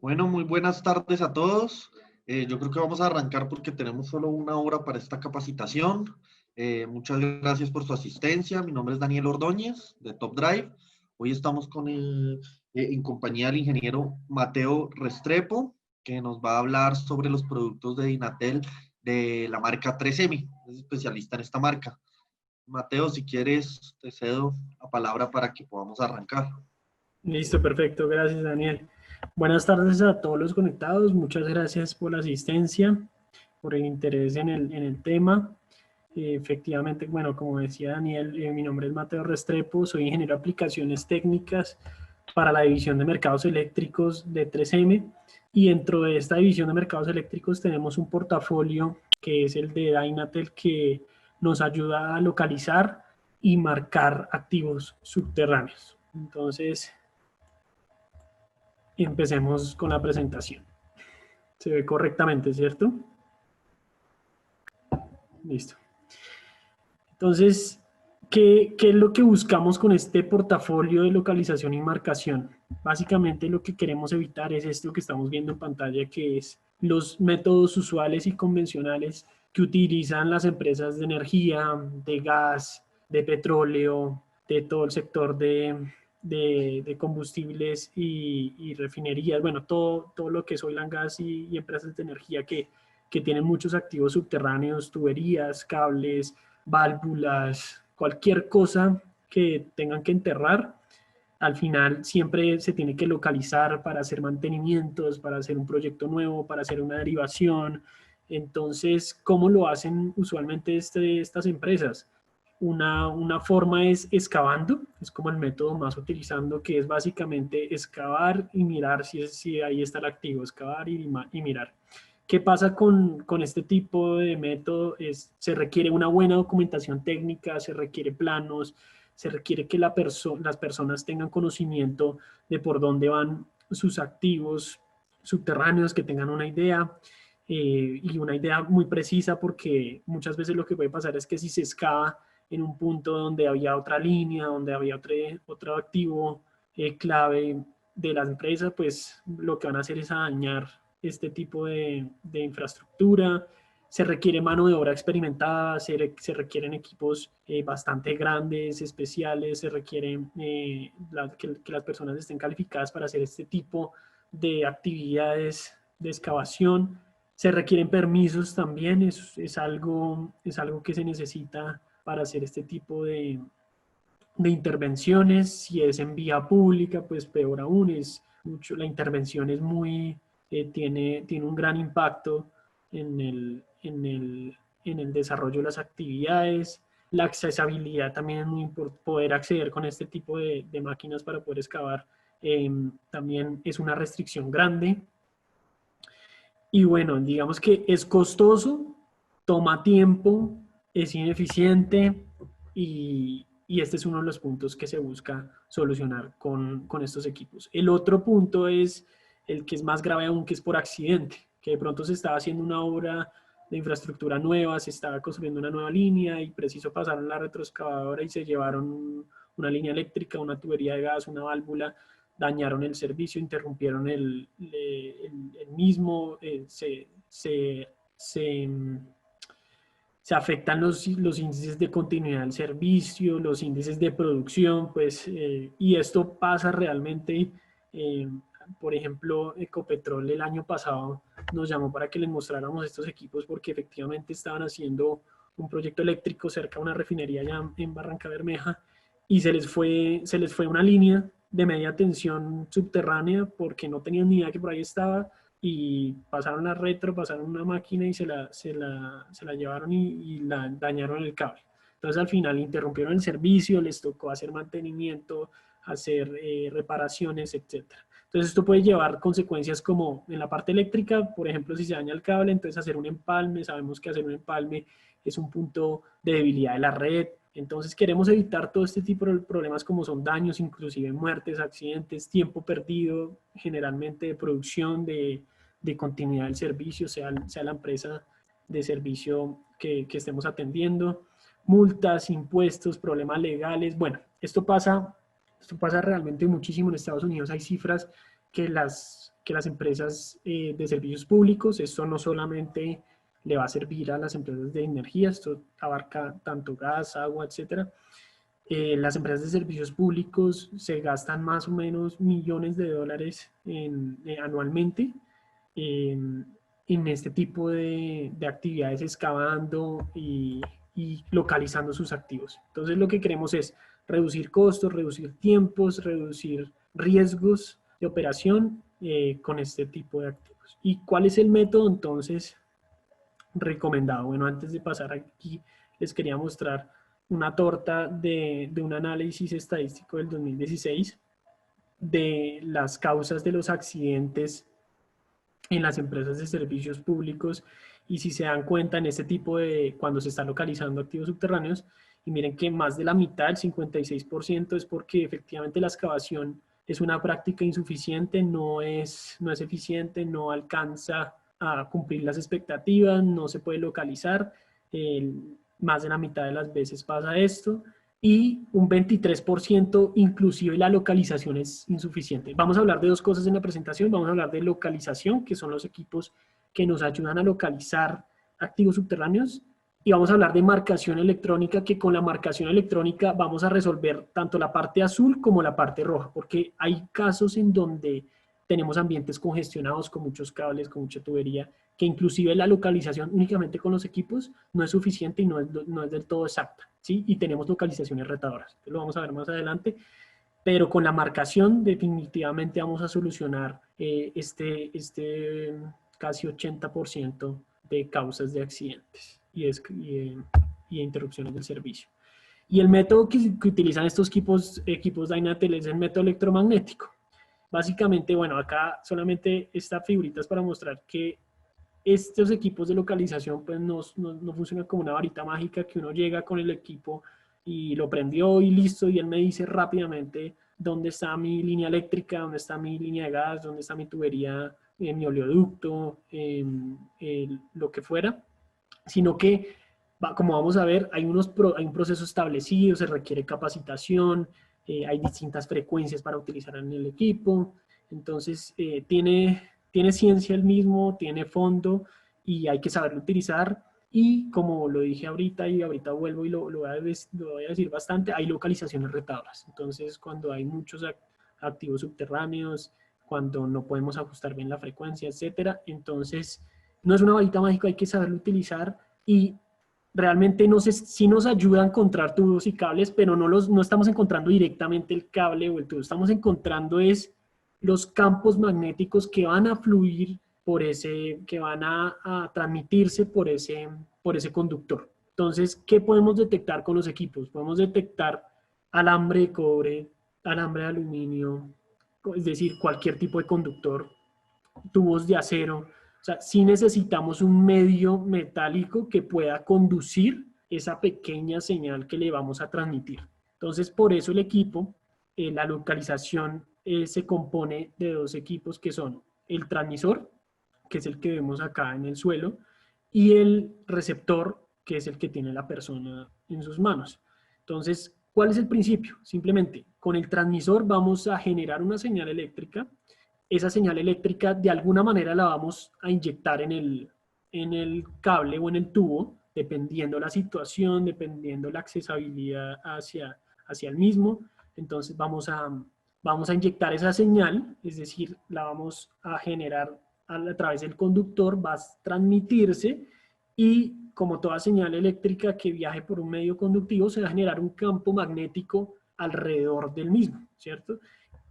Bueno, muy buenas tardes a todos. Yo creo que vamos a arrancar porque tenemos solo una hora para esta capacitación. Muchas gracias por su asistencia. Mi nombre es Daniel Ordóñez, de Top Drive. Hoy estamos en compañía del ingeniero Mateo Restrepo, que nos va a hablar sobre los productos de Dynatel de la marca 3M. Es especialista en esta marca. Mateo, si quieres, te cedo la palabra para que podamos arrancar. Listo, perfecto. Gracias, Daniel. Buenas tardes a todos los conectados. Muchas gracias por la asistencia, por el interés en el tema. Efectivamente, bueno, como decía Daniel, mi nombre es Mateo Restrepo, soy ingeniero de aplicaciones técnicas para la división de mercados eléctricos de 3M, y dentro de esta división de mercados eléctricos tenemos un portafolio que es el de Dynatel, que nos ayuda a localizar y marcar activos subterráneos. Entonces, empecemos con la presentación. Se ve correctamente, ¿cierto? Listo. Entonces, ¿qué es lo que buscamos con este portafolio de localización y marcación? Básicamente lo que queremos evitar es esto que estamos viendo en pantalla, que es los métodos usuales y convencionales que utilizan las empresas de energía, de gas, de petróleo, de todo el sector de combustibles y refinerías, bueno, todo lo que es oil and gas y empresas de energía que tienen muchos activos subterráneos, tuberías, cables, válvulas, cualquier cosa que tengan que enterrar. Al final siempre se tiene que localizar para hacer mantenimientos, para hacer un proyecto nuevo, para hacer una derivación. Entonces, ¿cómo lo hacen usualmente estas empresas? Una forma es excavando, es como el método más utilizando, que es básicamente excavar y mirar si ahí está el activo, excavar y mirar. ¿Qué pasa con este tipo de método? Se requiere una buena documentación técnica, se requiere planos, se requiere que las personas tengan conocimiento de por dónde van sus activos subterráneos, que tengan una idea, y una idea muy precisa, porque muchas veces lo que puede pasar es que si se excava en un punto donde había otra línea, donde había otro activo clave de la empresa, pues lo que van a hacer es a dañar este tipo de infraestructura. Se requiere mano de obra experimentada, se requieren equipos bastante grandes, especiales, se requiere que las personas estén calificadas para hacer este tipo de actividades de excavación. Se requieren permisos también, es algo que se necesita para hacer este tipo de intervenciones. Si es en vía pública, pues peor aún, la intervención es tiene un gran impacto en el desarrollo de las actividades. La accesibilidad también es muy importante, poder acceder con este tipo de máquinas para poder excavar, también es una restricción grande. Y bueno, digamos que es costoso, toma tiempo, es ineficiente, y este es uno de los puntos que se busca solucionar con estos equipos. El otro punto es el que es más grave aún, que es por accidente, que de pronto se estaba haciendo una obra de infraestructura nueva, se estaba construyendo una nueva línea y preciso pasaron la retroexcavadora y se llevaron una línea eléctrica, una tubería de gas, una válvula, dañaron el servicio, interrumpieron el mismo, se afectan los índices de continuidad del servicio, los índices de producción, pues, y esto pasa realmente. eh, por ejemplo, Ecopetrol el año pasado nos llamó para que les mostráramos estos equipos, porque efectivamente estaban haciendo un proyecto eléctrico cerca de una refinería allá en Barranca Bermeja, y se les fue una línea de media tensión subterránea porque no tenían ni idea que por ahí estaba, y pasaron la retro, pasaron una máquina y se la llevaron y la dañaron el cable. Entonces al final interrumpieron el servicio, les tocó hacer mantenimiento, hacer reparaciones, etcétera. Entonces esto puede llevar consecuencias como en la parte eléctrica, por ejemplo, si se daña el cable, entonces hacer un empalme. Sabemos que hacer un empalme es un punto de debilidad de la red. Entonces queremos evitar todo este tipo de problemas, como son daños, inclusive muertes, accidentes, tiempo perdido, generalmente de producción, de continuidad del servicio, sea la empresa de servicio que estemos atendiendo, multas, impuestos, problemas legales. Bueno, esto pasa realmente muchísimo en Estados Unidos. Hay cifras que que las empresas de servicios públicos, esto no solamente le va a servir a las empresas de energía, esto abarca tanto gas, agua, etcétera. Las empresas de servicios públicos se gastan más o menos millones de dólares anualmente en este tipo de actividades, excavando y localizando sus activos. Entonces lo que queremos es reducir costos, reducir tiempos, reducir riesgos de operación con este tipo de activos. ¿Y cuál es el método entonces recomendado? Bueno, antes de pasar aquí, les quería mostrar una torta de un análisis estadístico del 2016 de las causas de los accidentes en las empresas de servicios públicos, y si se dan cuenta en este tipo de, cuando se está localizando activos subterráneos, y miren que más de la mitad, el 56%, es porque efectivamente la excavación es una práctica insuficiente, no es eficiente, no alcanza a cumplir las expectativas, no se puede localizar, más de la mitad de las veces pasa esto, y un 23% inclusive la localización es insuficiente. Vamos a hablar de dos cosas en la presentación. Vamos a hablar de localización, que son los equipos que nos ayudan a localizar activos subterráneos, y vamos a hablar de marcación electrónica, que con la marcación electrónica vamos a resolver tanto la parte azul como la parte roja, porque hay casos en donde tenemos ambientes congestionados con muchos cables, con mucha tubería, que inclusive la localización únicamente con los equipos no es suficiente y no es del todo exacta, ¿sí? Y tenemos localizaciones retadoras. Lo vamos a ver más adelante, pero con la marcación definitivamente vamos a solucionar casi 80% de causas de accidentes y interrupciones del servicio. Y el método que utilizan estos equipos Dynatel es el método electromagnético. Básicamente, bueno, acá solamente esta figurita es para mostrar que estos equipos de localización pues no funcionan como una varita mágica que uno llega con el equipo y lo prendió y listo, y él me dice rápidamente dónde está mi línea eléctrica, dónde está mi línea de gas, dónde está mi tubería, mi oleoducto, lo que fuera, sino que, como vamos a ver, hay un proceso establecido, se requiere capacitación, hay distintas frecuencias para utilizar en el equipo, entonces tiene ciencia el mismo, tiene fondo y hay que saberlo utilizar. Y como lo dije ahorita y ahorita vuelvo y lo voy a decir bastante, hay localizaciones retadoras. Entonces, cuando hay muchos activos subterráneos, cuando no podemos ajustar bien la frecuencia, etcétera, entonces no es una varita mágica, hay que saberlo utilizar, y realmente sí nos ayuda a encontrar tubos y cables, pero no estamos encontrando directamente el cable o el tubo, estamos encontrando es los campos magnéticos que van a fluir que van a transmitirse por ese conductor. Entonces, ¿qué podemos detectar con los equipos? Podemos detectar alambre de cobre, alambre de aluminio, es decir, cualquier tipo de conductor, tubos de acero. O sea, sí necesitamos un medio metálico que pueda conducir esa pequeña señal que le vamos a transmitir. Entonces, por eso el equipo, la localización se compone de dos equipos que son el transmisor, que es el que vemos acá en el suelo, y el receptor, que es el que tiene la persona en sus manos. Entonces, ¿cuál es el principio? Simplemente, con el transmisor vamos a generar una señal eléctrica. Esa señal eléctrica de alguna manera la vamos a inyectar en el cable o en el tubo, dependiendo la situación, dependiendo la accesibilidad hacia el mismo. Entonces vamos a inyectar esa señal, es decir, la vamos a generar a través del conductor, va a transmitirse, y como toda señal eléctrica que viaje por un medio conductivo, se va a generar un campo magnético alrededor del mismo, ¿cierto?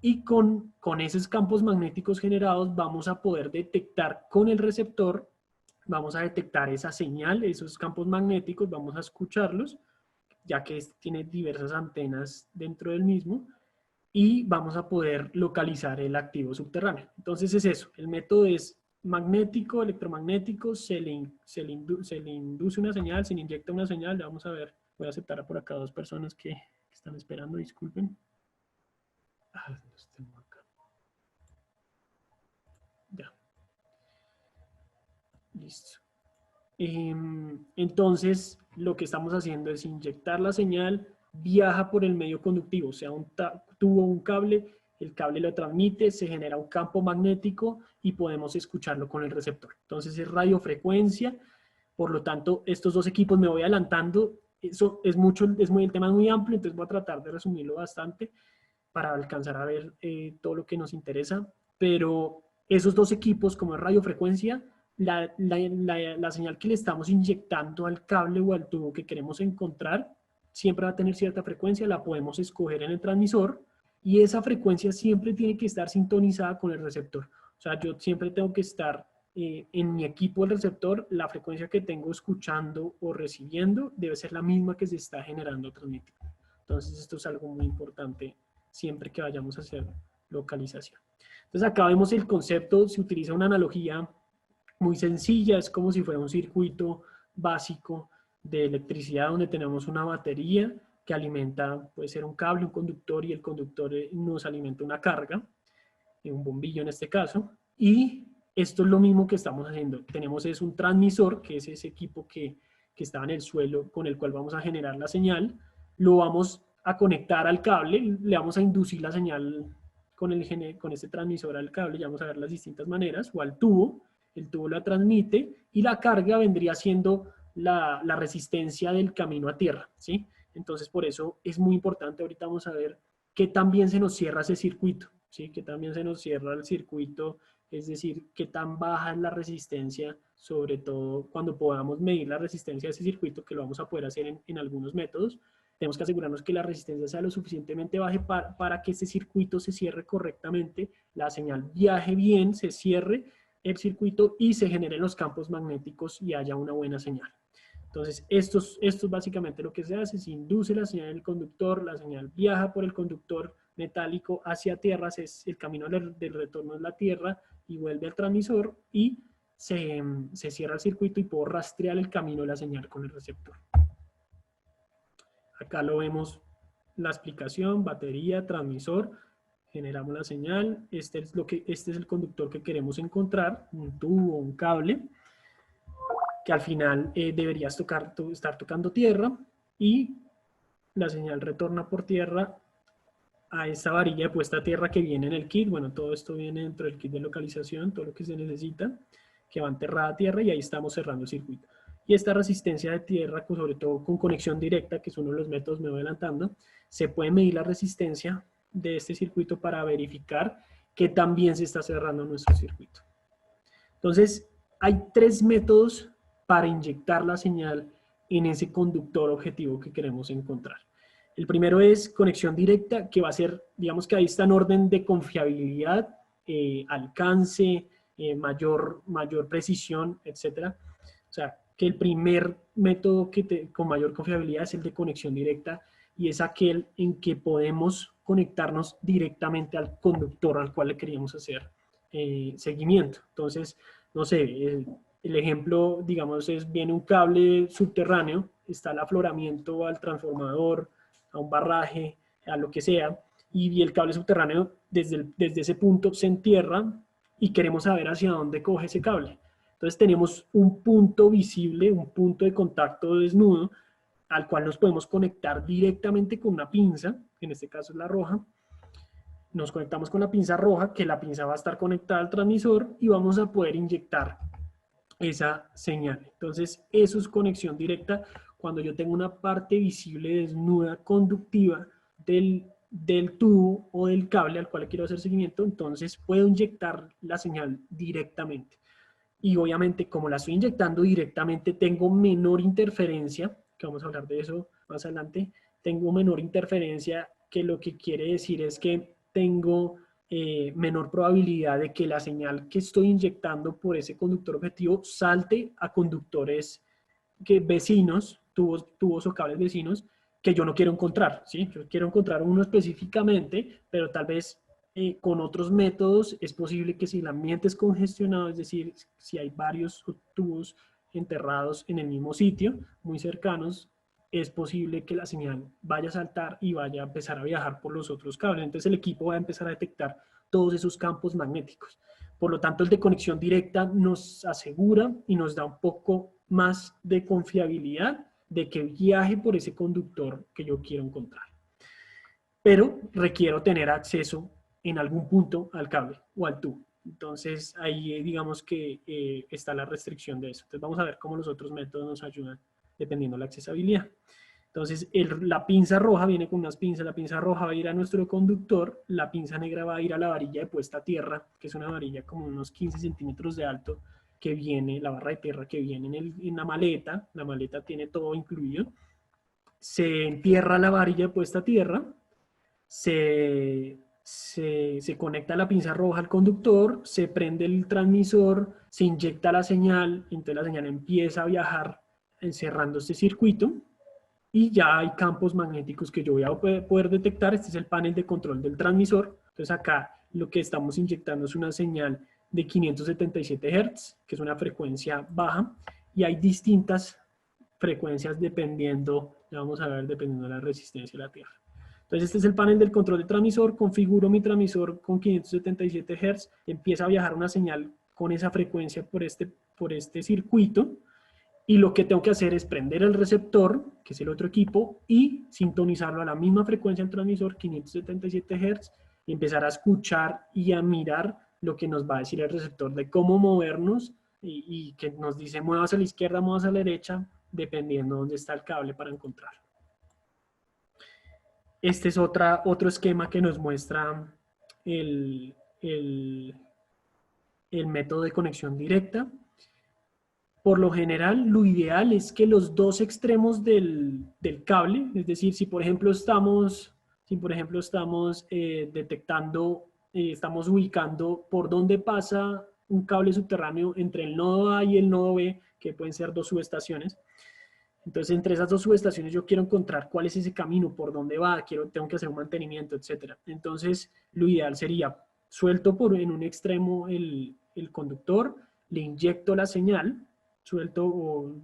Y con esos campos magnéticos generados vamos a poder detectar con el receptor, vamos a detectar esa señal, esos campos magnéticos, vamos a escucharlos, ya que tiene diversas antenas dentro del mismo, y vamos a poder localizar el activo subterráneo. Entonces es eso, el método es magnético, electromagnético, se le induce una señal, se le inyecta una señal, vamos a ver, voy a aceptar por acá dos personas que están esperando, disculpen. Los tengo acá. Ya. Listo. Entonces, lo que estamos haciendo es inyectar la señal, viaja por el medio conductivo, sea un tubo o un cable, el cable lo transmite, se genera un campo magnético y podemos escucharlo con el receptor. Entonces es radiofrecuencia, por lo tanto, estos dos equipos me voy adelantando, eso es mucho, el tema es muy amplio, entonces voy a tratar de resumirlo bastante para alcanzar a ver todo lo que nos interesa, pero esos dos equipos, como es radiofrecuencia, la señal que le estamos inyectando al cable o al tubo que queremos encontrar, siempre va a tener cierta frecuencia, la podemos escoger en el transmisor, y esa frecuencia siempre tiene que estar sintonizada con el receptor. O sea, yo siempre tengo que estar en mi equipo el receptor, la frecuencia que tengo escuchando o recibiendo debe ser la misma que se está generando o transmitiendo. Entonces, esto es algo muy importante siempre que vayamos a hacer localización. Entonces, acá vemos el concepto, se utiliza una analogía muy sencilla, es como si fuera un circuito básico de electricidad donde tenemos una batería que alimenta, puede ser un cable, un conductor, y el conductor nos alimenta una carga, un bombillo en este caso, y esto es lo mismo que estamos haciendo. Tenemos es un transmisor, que es ese equipo que está en el suelo con el cual vamos a generar la señal, lo vamos a conectar al cable, le vamos a inducir la señal con este transmisor al cable, ya vamos a ver las distintas maneras, o al tubo, el tubo la transmite, y la carga vendría siendo la resistencia del camino a tierra, ¿sí? Entonces, por eso es muy importante, ahorita vamos a ver que también se nos cierra ese circuito, ¿sí? Que también se nos cierra el circuito, es decir, qué tan baja es la resistencia, sobre todo cuando podamos medir la resistencia de ese circuito, que lo vamos a poder hacer en algunos métodos. Tenemos que asegurarnos que la resistencia sea lo suficientemente baja para que ese circuito se cierre correctamente, la señal viaje bien, se cierre el circuito y se generen los campos magnéticos y haya una buena señal. Entonces, esto es básicamente lo que se hace, se induce la señal del conductor, la señal viaja por el conductor metálico hacia tierra, el camino del retorno es la tierra y vuelve al transmisor y se cierra el circuito y puedo rastrear el camino de la señal con el receptor. Acá lo vemos, la explicación, batería, transmisor, generamos la señal, este es el conductor que queremos encontrar, un tubo, un cable, que al final debería estar tocando tierra, y la señal retorna por tierra a esa varilla de puesta a tierra que viene en el kit. Bueno, todo esto viene dentro del kit de localización, todo lo que se necesita, que va enterrada a tierra, y ahí estamos cerrando el circuito. Y esta resistencia de tierra, sobre todo con conexión directa, que es uno de los métodos, me voy adelantando, se puede medir la resistencia de este circuito para verificar que también se está cerrando nuestro circuito. Entonces, hay tres métodos para inyectar la señal en ese conductor objetivo que queremos encontrar. El primero es conexión directa, que va a ser, digamos que ahí está en orden de confiabilidad, alcance, mayor precisión, etc. O sea, que el primer método con mayor confiabilidad es el de conexión directa, y es aquel en que podemos conectarnos directamente al conductor al cual le queríamos hacer seguimiento. Entonces, no sé, el ejemplo, digamos, viene un cable subterráneo, está el afloramiento al transformador, a un barraje, a lo que sea, y el cable subterráneo desde ese punto se entierra y queremos saber hacia dónde coge ese cable. Entonces tenemos un punto visible, un punto de contacto desnudo, al cual nos podemos conectar directamente con una pinza, en este caso es la roja. Nos conectamos con la pinza roja, que la pinza va a estar conectada al transmisor, y vamos a poder inyectar esa señal. Entonces, eso es conexión directa cuando yo tengo una parte visible desnuda, conductiva del tubo o del cable al cual quiero hacer seguimiento. Entonces puedo inyectar la señal directamente. Y obviamente, como la estoy inyectando directamente, tengo menor interferencia, que vamos a hablar de eso más adelante, tengo menor interferencia, que lo que quiere decir es que tengo menor probabilidad de que la señal que estoy inyectando por ese conductor objetivo salte a conductores vecinos, tubos o cables vecinos, que yo no quiero encontrar, ¿sí? Yo quiero encontrar uno específicamente, pero tal vez con otros métodos es posible que si el ambiente es congestionado, es decir, si hay varios tubos enterrados en el mismo sitio, muy cercanos, es posible que la señal vaya a saltar y vaya a empezar a viajar por los otros cables. Entonces el equipo va a empezar a detectar todos esos campos magnéticos. Por lo tanto, el de conexión directa nos asegura y nos da un poco más de confiabilidad de que viaje por ese conductor que yo quiero encontrar. Pero requiero tener acceso en algún punto al cable o al tubo. Entonces, ahí digamos que está la restricción de eso. Entonces, vamos a ver cómo los otros métodos nos ayudan dependiendo de la accesibilidad. Entonces, la pinza roja viene con unas pinzas. La pinza roja va a ir a nuestro conductor, la pinza negra va a ir a la varilla de puesta a tierra, que es una varilla como unos 15 centímetros de alto, que viene, la barra de tierra que viene en la maleta tiene todo incluido. Se entierra la varilla de puesta a tierra, se conecta la pinza roja al conductor, se prende el transmisor, se inyecta la señal, entonces la señal empieza a viajar encerrando este circuito y ya hay campos magnéticos que yo voy a poder detectar. Este es el panel de control del transmisor. Entonces acá lo que estamos inyectando es una señal de 577 Hz, que es una frecuencia baja, y hay distintas frecuencias dependiendo, ya vamos a ver, dependiendo de la resistencia de la Tierra. Entonces este es el panel del control de transmisor, configuro mi transmisor con 577 Hz, empieza a viajar una señal con esa frecuencia por este circuito, y lo que tengo que hacer es prender el receptor, que es el otro equipo, y sintonizarlo a la misma frecuencia del transmisor, 577 Hz, y empezar a escuchar y a mirar lo que nos va a decir el receptor de cómo movernos, y que nos dice muevas a la izquierda, muevas a la derecha, dependiendo de dónde está el cable para encontrarlo. Este es otro esquema que nos muestra el método de conexión directa. Por lo general, lo ideal es que los dos extremos del cable, es decir, si por ejemplo estamos detectando, estamos ubicando por dónde pasa un cable subterráneo entre el nodo A y el nodo B, que pueden ser dos subestaciones. Entonces, entre esas dos subestaciones yo quiero encontrar cuál es ese camino, por dónde va, tengo que hacer un mantenimiento, etc. Entonces, lo ideal sería, suelto en un extremo el conductor, le inyecto la señal, suelto o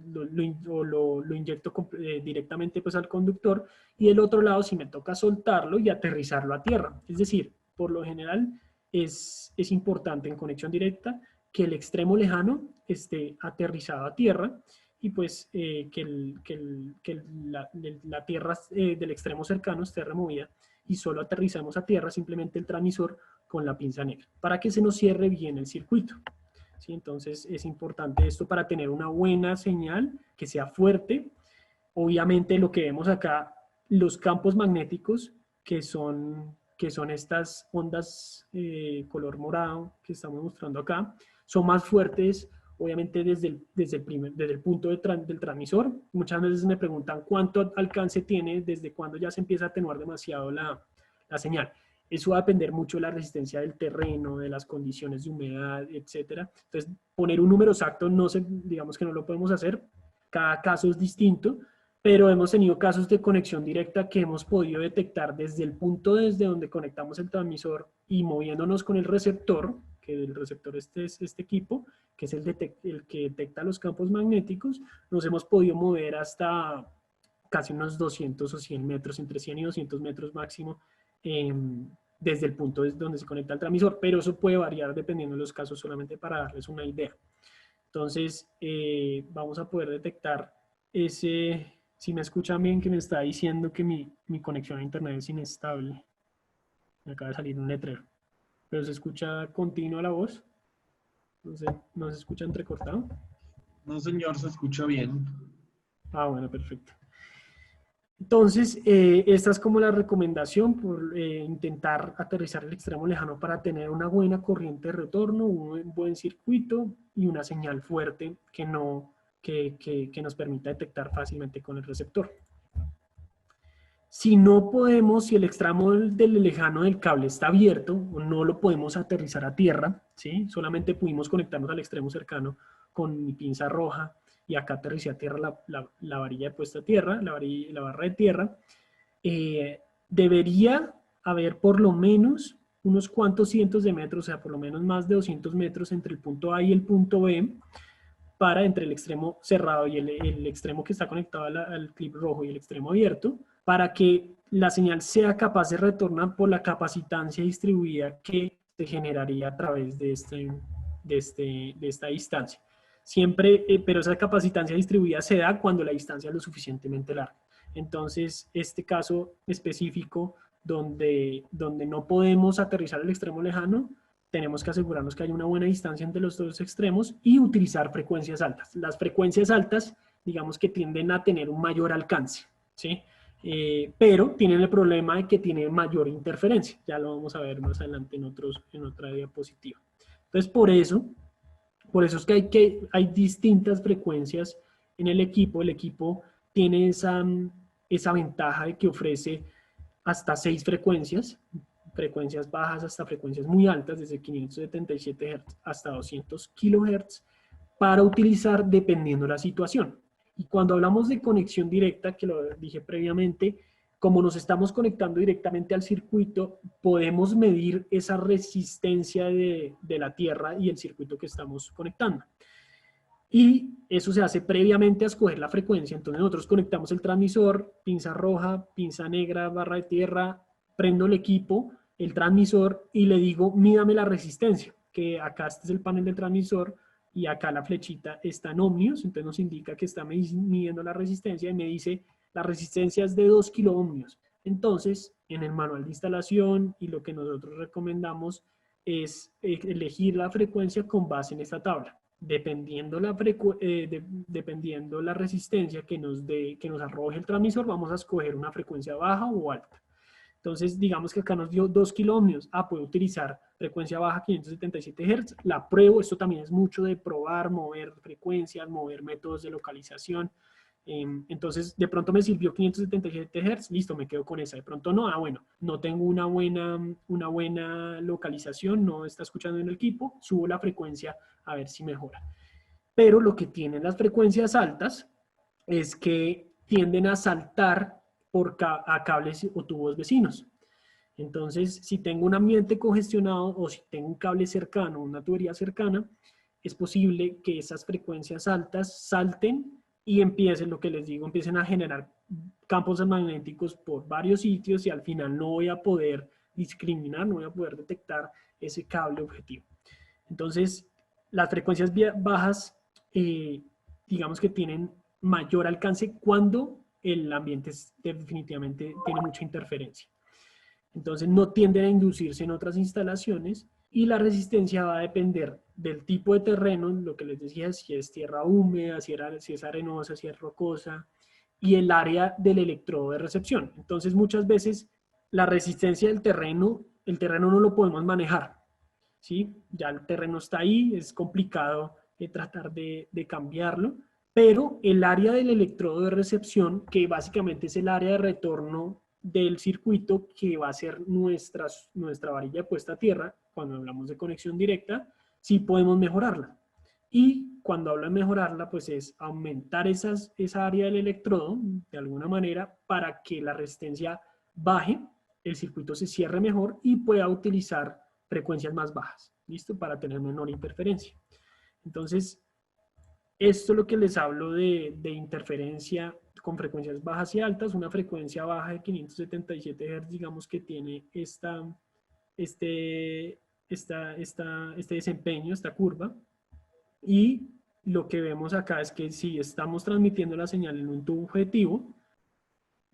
lo inyecto directamente pues, al conductor, y del otro lado si me toca soltarlo y aterrizarlo a tierra. Es decir, por lo general es importante en conexión directa que el extremo lejano esté aterrizado a tierra, y pues la tierra del extremo cercano esté removida y solo aterrizamos a tierra simplemente el transmisor con la pinza negra para que se nos cierre bien el circuito. ¿Sí? Entonces es importante esto para tener una buena señal que sea fuerte. Obviamente lo que vemos acá, los campos magnéticos que son estas ondas color morado que estamos mostrando acá, son más fuertes obviamente desde el punto del transmisor. Muchas veces me preguntan cuánto alcance tiene, desde cuándo ya se empieza a atenuar demasiado la señal. Eso va a depender mucho de la resistencia del terreno, de las condiciones de humedad, etc. Entonces, poner un número exacto, digamos que no lo podemos hacer, cada caso es distinto, pero hemos tenido casos de conexión directa que hemos podido detectar desde el punto desde donde conectamos el transmisor y moviéndonos con el receptor, que el receptor es este equipo, que es el que detecta los campos magnéticos, nos hemos podido mover hasta casi unos 200 o 100 metros, entre 100 y 200 metros máximo, desde el punto desde donde se conecta el transmisor, pero eso puede variar dependiendo de los casos, solamente para darles una idea. Entonces, vamos a poder detectar si me escuchan bien, que me está diciendo que mi conexión a internet es inestable. Me acaba de salir un letrero. Pero se escucha continua la voz. ¿No se escucha entrecortado? No, señor, se escucha bien. Ah, bueno, perfecto. Entonces, esta es como la recomendación por intentar aterrizar el extremo lejano para tener una buena corriente de retorno, un buen circuito y una señal fuerte que nos permita detectar fácilmente con el receptor. Si no podemos, si el extremo del lejano del cable está abierto, no lo podemos aterrizar a tierra, ¿sí? Solamente pudimos conectarnos al extremo cercano con mi pinza roja, y acá aterricé a tierra la varilla de puesta a tierra, la barra de tierra. Debería haber por lo menos unos cuantos cientos de metros, o sea, por lo menos más de 200 metros entre el punto A y el punto B, entre el extremo cerrado y el extremo que está conectado al clip rojo y el extremo abierto, para que la señal sea capaz de retornar por la capacitancia distribuida que se generaría a través de esta distancia. Siempre, pero esa capacitancia distribuida se da cuando la distancia es lo suficientemente larga. Entonces, este caso específico donde no podemos aterrizar al extremo lejano, tenemos que asegurarnos que hay una buena distancia entre los dos extremos y utilizar frecuencias altas. Las frecuencias altas, digamos que tienden a tener un mayor alcance, ¿sí? Pero tienen el problema de que tienen mayor interferencia. Ya lo vamos a ver más adelante en otra diapositiva. Entonces, por eso es que hay distintas frecuencias en el equipo. El equipo tiene esa ventaja de que ofrece hasta 6 frecuencias bajas hasta frecuencias muy altas, desde 577 Hz hasta 200 kHz, para utilizar dependiendo la situación. Y cuando hablamos de conexión directa, que lo dije previamente, como nos estamos conectando directamente al circuito, podemos medir esa resistencia de la Tierra y el circuito que estamos conectando. Y eso se hace previamente a escoger la frecuencia. Entonces nosotros conectamos el transmisor, pinza roja, pinza negra, barra de tierra, prendo el equipo, el transmisor y le digo, mídame la resistencia, que acá este es el panel del transmisor y acá la flechita está en ohmios, entonces nos indica que está midiendo la resistencia y me dice, la resistencia es de 2 kiloohmios. Entonces, en el manual de instalación y lo que nosotros recomendamos es elegir la frecuencia con base en esta tabla. Dependiendo la resistencia que nos arroje el transmisor, vamos a escoger una frecuencia baja o alta. Entonces, digamos que acá nos dio 2 kiloohmios. Puedo utilizar frecuencia baja 577 Hz. La pruebo. Esto también es mucho de probar, mover frecuencias, mover métodos de localización. Entonces, de pronto me sirvió 577 Hz, listo, me quedo con esa. De pronto no, bueno, no tengo una buena localización, no está escuchando en el equipo, subo la frecuencia a ver si mejora. Pero lo que tienen las frecuencias altas es que tienden a saltar a cables o tubos vecinos. Entonces, si tengo un ambiente congestionado o si tengo un cable cercano, una tubería cercana, es posible que esas frecuencias altas salten y empiecen, lo que les digo, empiecen a generar campos magnéticos por varios sitios y al final no voy a poder discriminar, no voy a poder detectar ese cable objetivo. Entonces, las frecuencias bajas, digamos que tienen mayor alcance cuando el ambiente definitivamente tiene mucha interferencia. Entonces, no tienden a inducirse en otras instalaciones y la resistencia va a depender del tipo de terreno, lo que les decía, si es tierra húmeda, si es arenosa, si es rocosa, y el área del electrodo de recepción. Entonces, muchas veces la resistencia del terreno, el terreno no lo podemos manejar, ¿sí? Ya el terreno está ahí, es complicado tratar de cambiarlo, pero el área del electrodo de recepción, que básicamente es el área de retorno del circuito que va a ser nuestra varilla de puesta a tierra, cuando hablamos de conexión directa, sí podemos mejorarla. Y cuando hablo de mejorarla, pues es aumentar esa área del electrodo de alguna manera para que la resistencia baje, el circuito se cierre mejor y pueda utilizar frecuencias más bajas, ¿listo? Para tener menor interferencia. Entonces, esto es lo que les hablo de interferencia con frecuencias bajas y altas. Una frecuencia baja de 577 Hz, digamos que tiene este desempeño, esta curva. Y lo que vemos acá es que si estamos transmitiendo la señal en un tubo objetivo,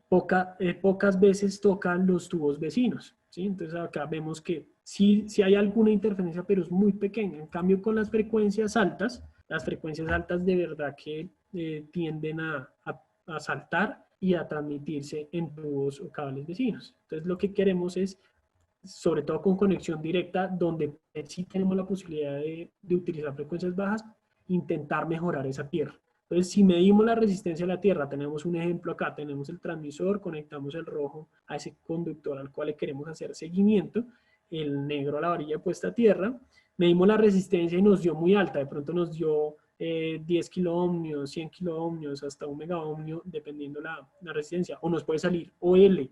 pocas veces tocan los tubos vecinos, ¿sí? Entonces acá vemos que sí hay alguna interferencia, pero es muy pequeña. En cambio, con las frecuencias altas de verdad que tienden a saltar y a transmitirse en tubos o cables vecinos. Entonces lo que queremos es, sobre todo con conexión directa, donde sí tenemos la posibilidad de utilizar frecuencias bajas, intentar mejorar esa tierra. Entonces, si medimos la resistencia a la tierra, tenemos un ejemplo acá, tenemos el transmisor, conectamos el rojo a ese conductor al cual le queremos hacer seguimiento, el negro a la varilla puesta a tierra, medimos la resistencia y nos dio muy alta, de pronto nos dio 10 kiloohmios, 100 kiloohmios, hasta 1 megaohmio, dependiendo la resistencia, o nos puede salir OL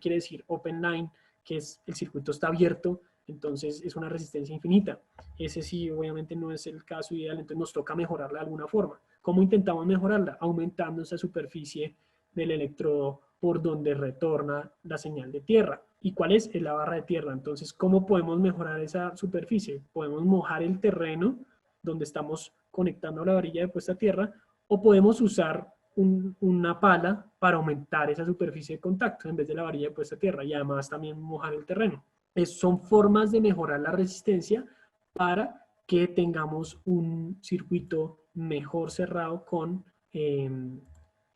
quiere decir Open Line, que es el circuito está abierto, entonces es una resistencia infinita. Ese sí, obviamente no es el caso ideal, entonces nos toca mejorarla de alguna forma. ¿Cómo intentamos mejorarla? Aumentando esa superficie del electrodo por donde retorna la señal de tierra. ¿Y cuál es? Es la barra de tierra. Entonces, ¿cómo podemos mejorar esa superficie? Podemos mojar el terreno donde estamos conectando la varilla de puesta a tierra o podemos usar una pala para aumentar esa superficie de contacto en vez de la varilla de puesta a tierra y además también mojar el terreno. Son formas de mejorar la resistencia para que tengamos un circuito mejor cerrado con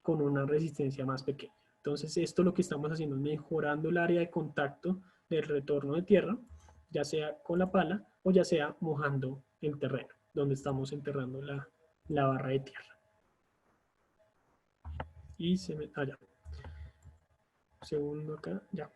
una resistencia más pequeña. Entonces, esto lo que estamos haciendo es mejorando el área de contacto del retorno de tierra, ya sea con la pala o ya sea mojando el terreno, donde estamos enterrando la barra de tierra. Y se me... ya. Segundo acá, ya.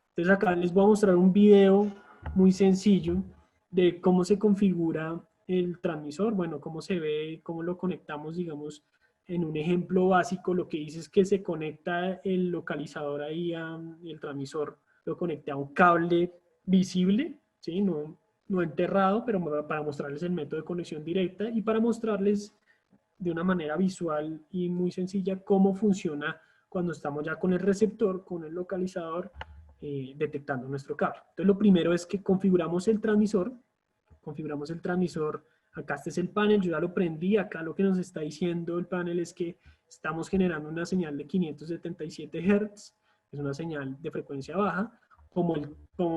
Entonces acá les voy a mostrar un video muy sencillo de cómo se configura el transmisor, bueno, cómo se ve, cómo lo conectamos, digamos, en un ejemplo básico. Lo que dice es que se conecta el localizador ahí, el transmisor lo conecta a un cable visible, ¿sí? No enterrado, pero para mostrarles el método de conexión directa y para mostrarles de una manera visual y muy sencilla cómo funciona cuando estamos ya con el receptor, con el localizador, detectando nuestro cable. Entonces lo primero es que configuramos el transmisor. Acá este es el panel, yo ya lo prendí. Acá lo que nos está diciendo el panel es que estamos generando una señal de 577 Hz, es una señal de frecuencia baja. Como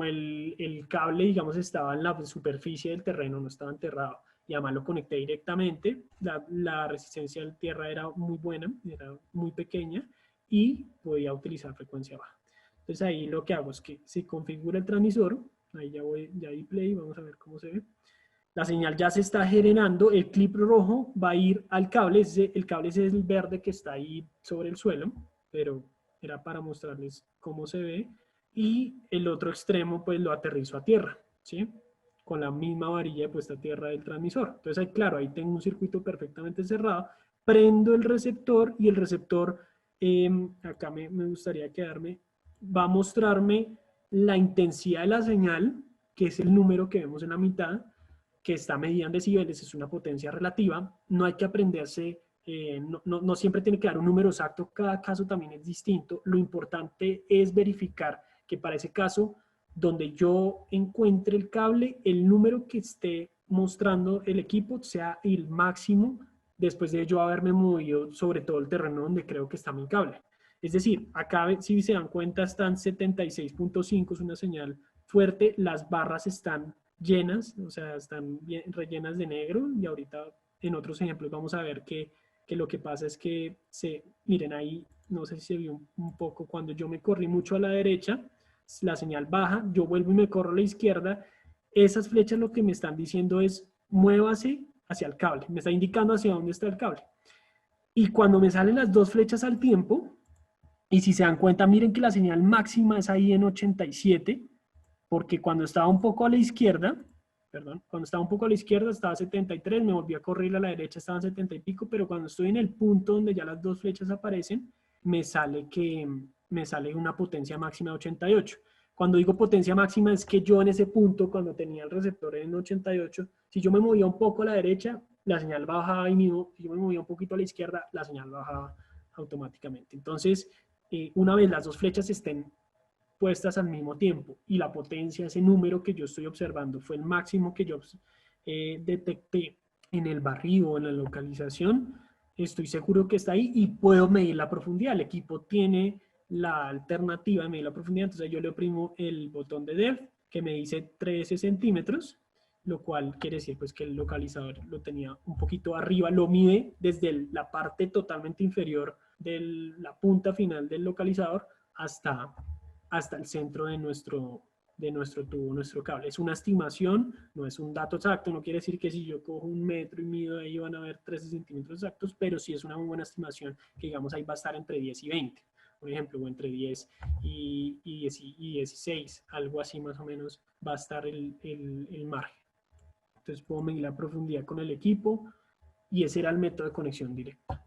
el cable, digamos, estaba en la superficie del terreno, no estaba enterrado, y además lo conecté directamente, la resistencia de tierra era muy buena, era muy pequeña, y podía utilizar frecuencia baja. Entonces ahí lo que hago es que se configura el transmisor, ahí ya di play, vamos a ver cómo se ve. La señal ya se está generando, el clip rojo va a ir al cable, el cable es el verde que está ahí sobre el suelo, pero era para mostrarles cómo se ve, y el otro extremo pues lo aterrizo a tierra, ¿sí? Con la misma varilla de puesta a tierra del transmisor. Entonces ahí, claro, ahí tengo un circuito perfectamente cerrado, prendo el receptor y el receptor, acá me gustaría quedarme, va a mostrarme la intensidad de la señal, que es el número que vemos en la mitad, que está medida en decibeles, es una potencia relativa. No hay que aprenderse, no siempre tiene que dar un número exacto, cada caso también es distinto. Lo importante es verificar que para ese caso, donde yo encuentre el cable, el número que esté mostrando el equipo sea el máximo después de yo haberme movido sobre todo el terreno donde creo que está mi cable. Es decir, acá, si se dan cuenta, están 76.5, es una señal fuerte, las barras están llenas, o sea, están bien rellenas de negro, y ahorita en otros ejemplos vamos a ver que lo que pasa es que, miren ahí, no sé si se vio un poco, cuando yo me corrí mucho a la derecha, la señal baja, yo vuelvo y me corro a la izquierda, esas flechas lo que me están diciendo es, muévase hacia el cable, me está indicando hacia dónde está el cable. Y cuando me salen las dos flechas al tiempo, y si se dan cuenta, miren que la señal máxima es ahí en 87, porque cuando estaba un poco a la izquierda, cuando estaba un poco a la izquierda estaba 73, me volví a correr a la derecha, estaban 70 y pico, pero cuando estoy en el punto donde ya las dos flechas aparecen, me sale una potencia máxima de 88. Cuando digo potencia máxima es que yo en ese punto, cuando tenía el receptor en 88, si yo me movía un poco a la derecha, la señal bajaba ahí mismo, si yo me movía un poquito a la izquierda, la señal bajaba automáticamente. Entonces, una vez las dos flechas estén puestas al mismo tiempo y la potencia, ese número que yo estoy observando fue el máximo que yo detecté en el barrido, en la localización, estoy seguro que está ahí y puedo medir la profundidad. El equipo tiene la alternativa de medir la profundidad, entonces yo le oprimo el botón de depth que me dice 13 centímetros, lo cual quiere decir pues que el localizador lo tenía un poquito arriba, lo mide desde la parte totalmente inferior de la punta final del localizador hasta el centro de nuestro tubo, nuestro cable. Es una estimación, no es un dato exacto, no quiere decir que si yo cojo 1 metro y mido ahí van a haber 13 centímetros exactos, pero sí es una muy buena estimación que digamos ahí va a estar entre 10 y 20, por ejemplo, o entre 10 y 16, algo así más o menos va a estar el margen. Entonces puedo medir la profundidad con el equipo y ese era el método de conexión directa.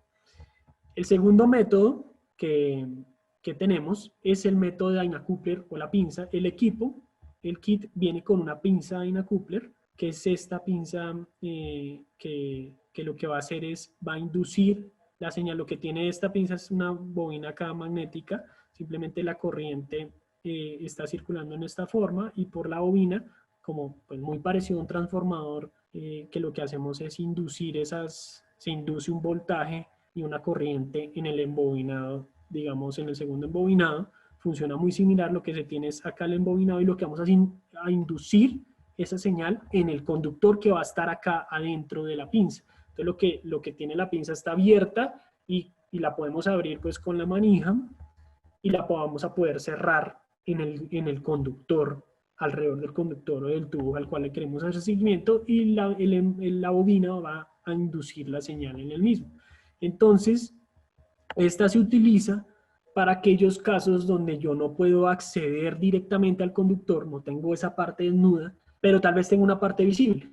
El segundo método que tenemos es el método de Dynacoupler o la pinza. El equipo, el kit, viene con una pinza Dynacoupler, que es esta pinza que lo que va a hacer es, va a inducir la señal. Lo que tiene esta pinza es una bobina acá magnética, simplemente la corriente está circulando en esta forma y por la bobina, como pues muy parecido a un transformador, que lo que hacemos es inducir se induce un voltaje y una corriente en el embobinado, digamos en el segundo embobinado. Funciona muy similar. Lo que se tiene es acá el embobinado y lo que vamos a inducir esa señal en el conductor que va a estar acá adentro de la pinza. Entonces lo que tiene la pinza está abierta y la podemos abrir pues con la manija y la vamos a poder cerrar en el conductor, alrededor del conductor o del tubo al cual le queremos hacer seguimiento, y la bobina va a inducir la señal en el mismo. Entonces, esta se utiliza para aquellos casos donde yo no puedo acceder directamente al conductor, no tengo esa parte desnuda, pero tal vez tengo una parte visible.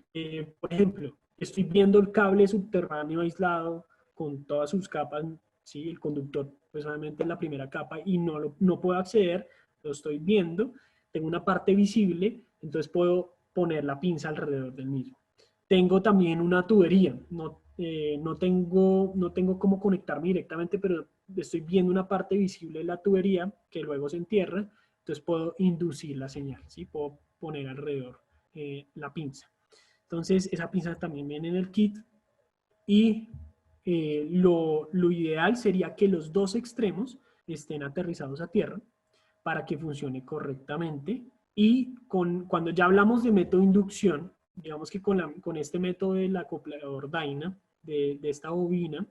Por ejemplo, estoy viendo el cable subterráneo aislado con todas sus capas, ¿sí? El conductor, pues obviamente en la primera capa, y no puedo acceder, lo estoy viendo, tengo una parte visible, entonces puedo poner la pinza alrededor del mismo. Tengo también una tubería, no tengo cómo conectarme directamente, pero estoy viendo una parte visible de la tubería que luego se entierra, entonces puedo inducir la señal, ¿sí? Puedo poner alrededor la pinza. Entonces esa pinza también viene en el kit, y lo ideal sería que los dos extremos estén aterrizados a tierra para que funcione correctamente. Y cuando ya hablamos de método de inducción, digamos que con este método del acoplador Dyna, de esta bobina,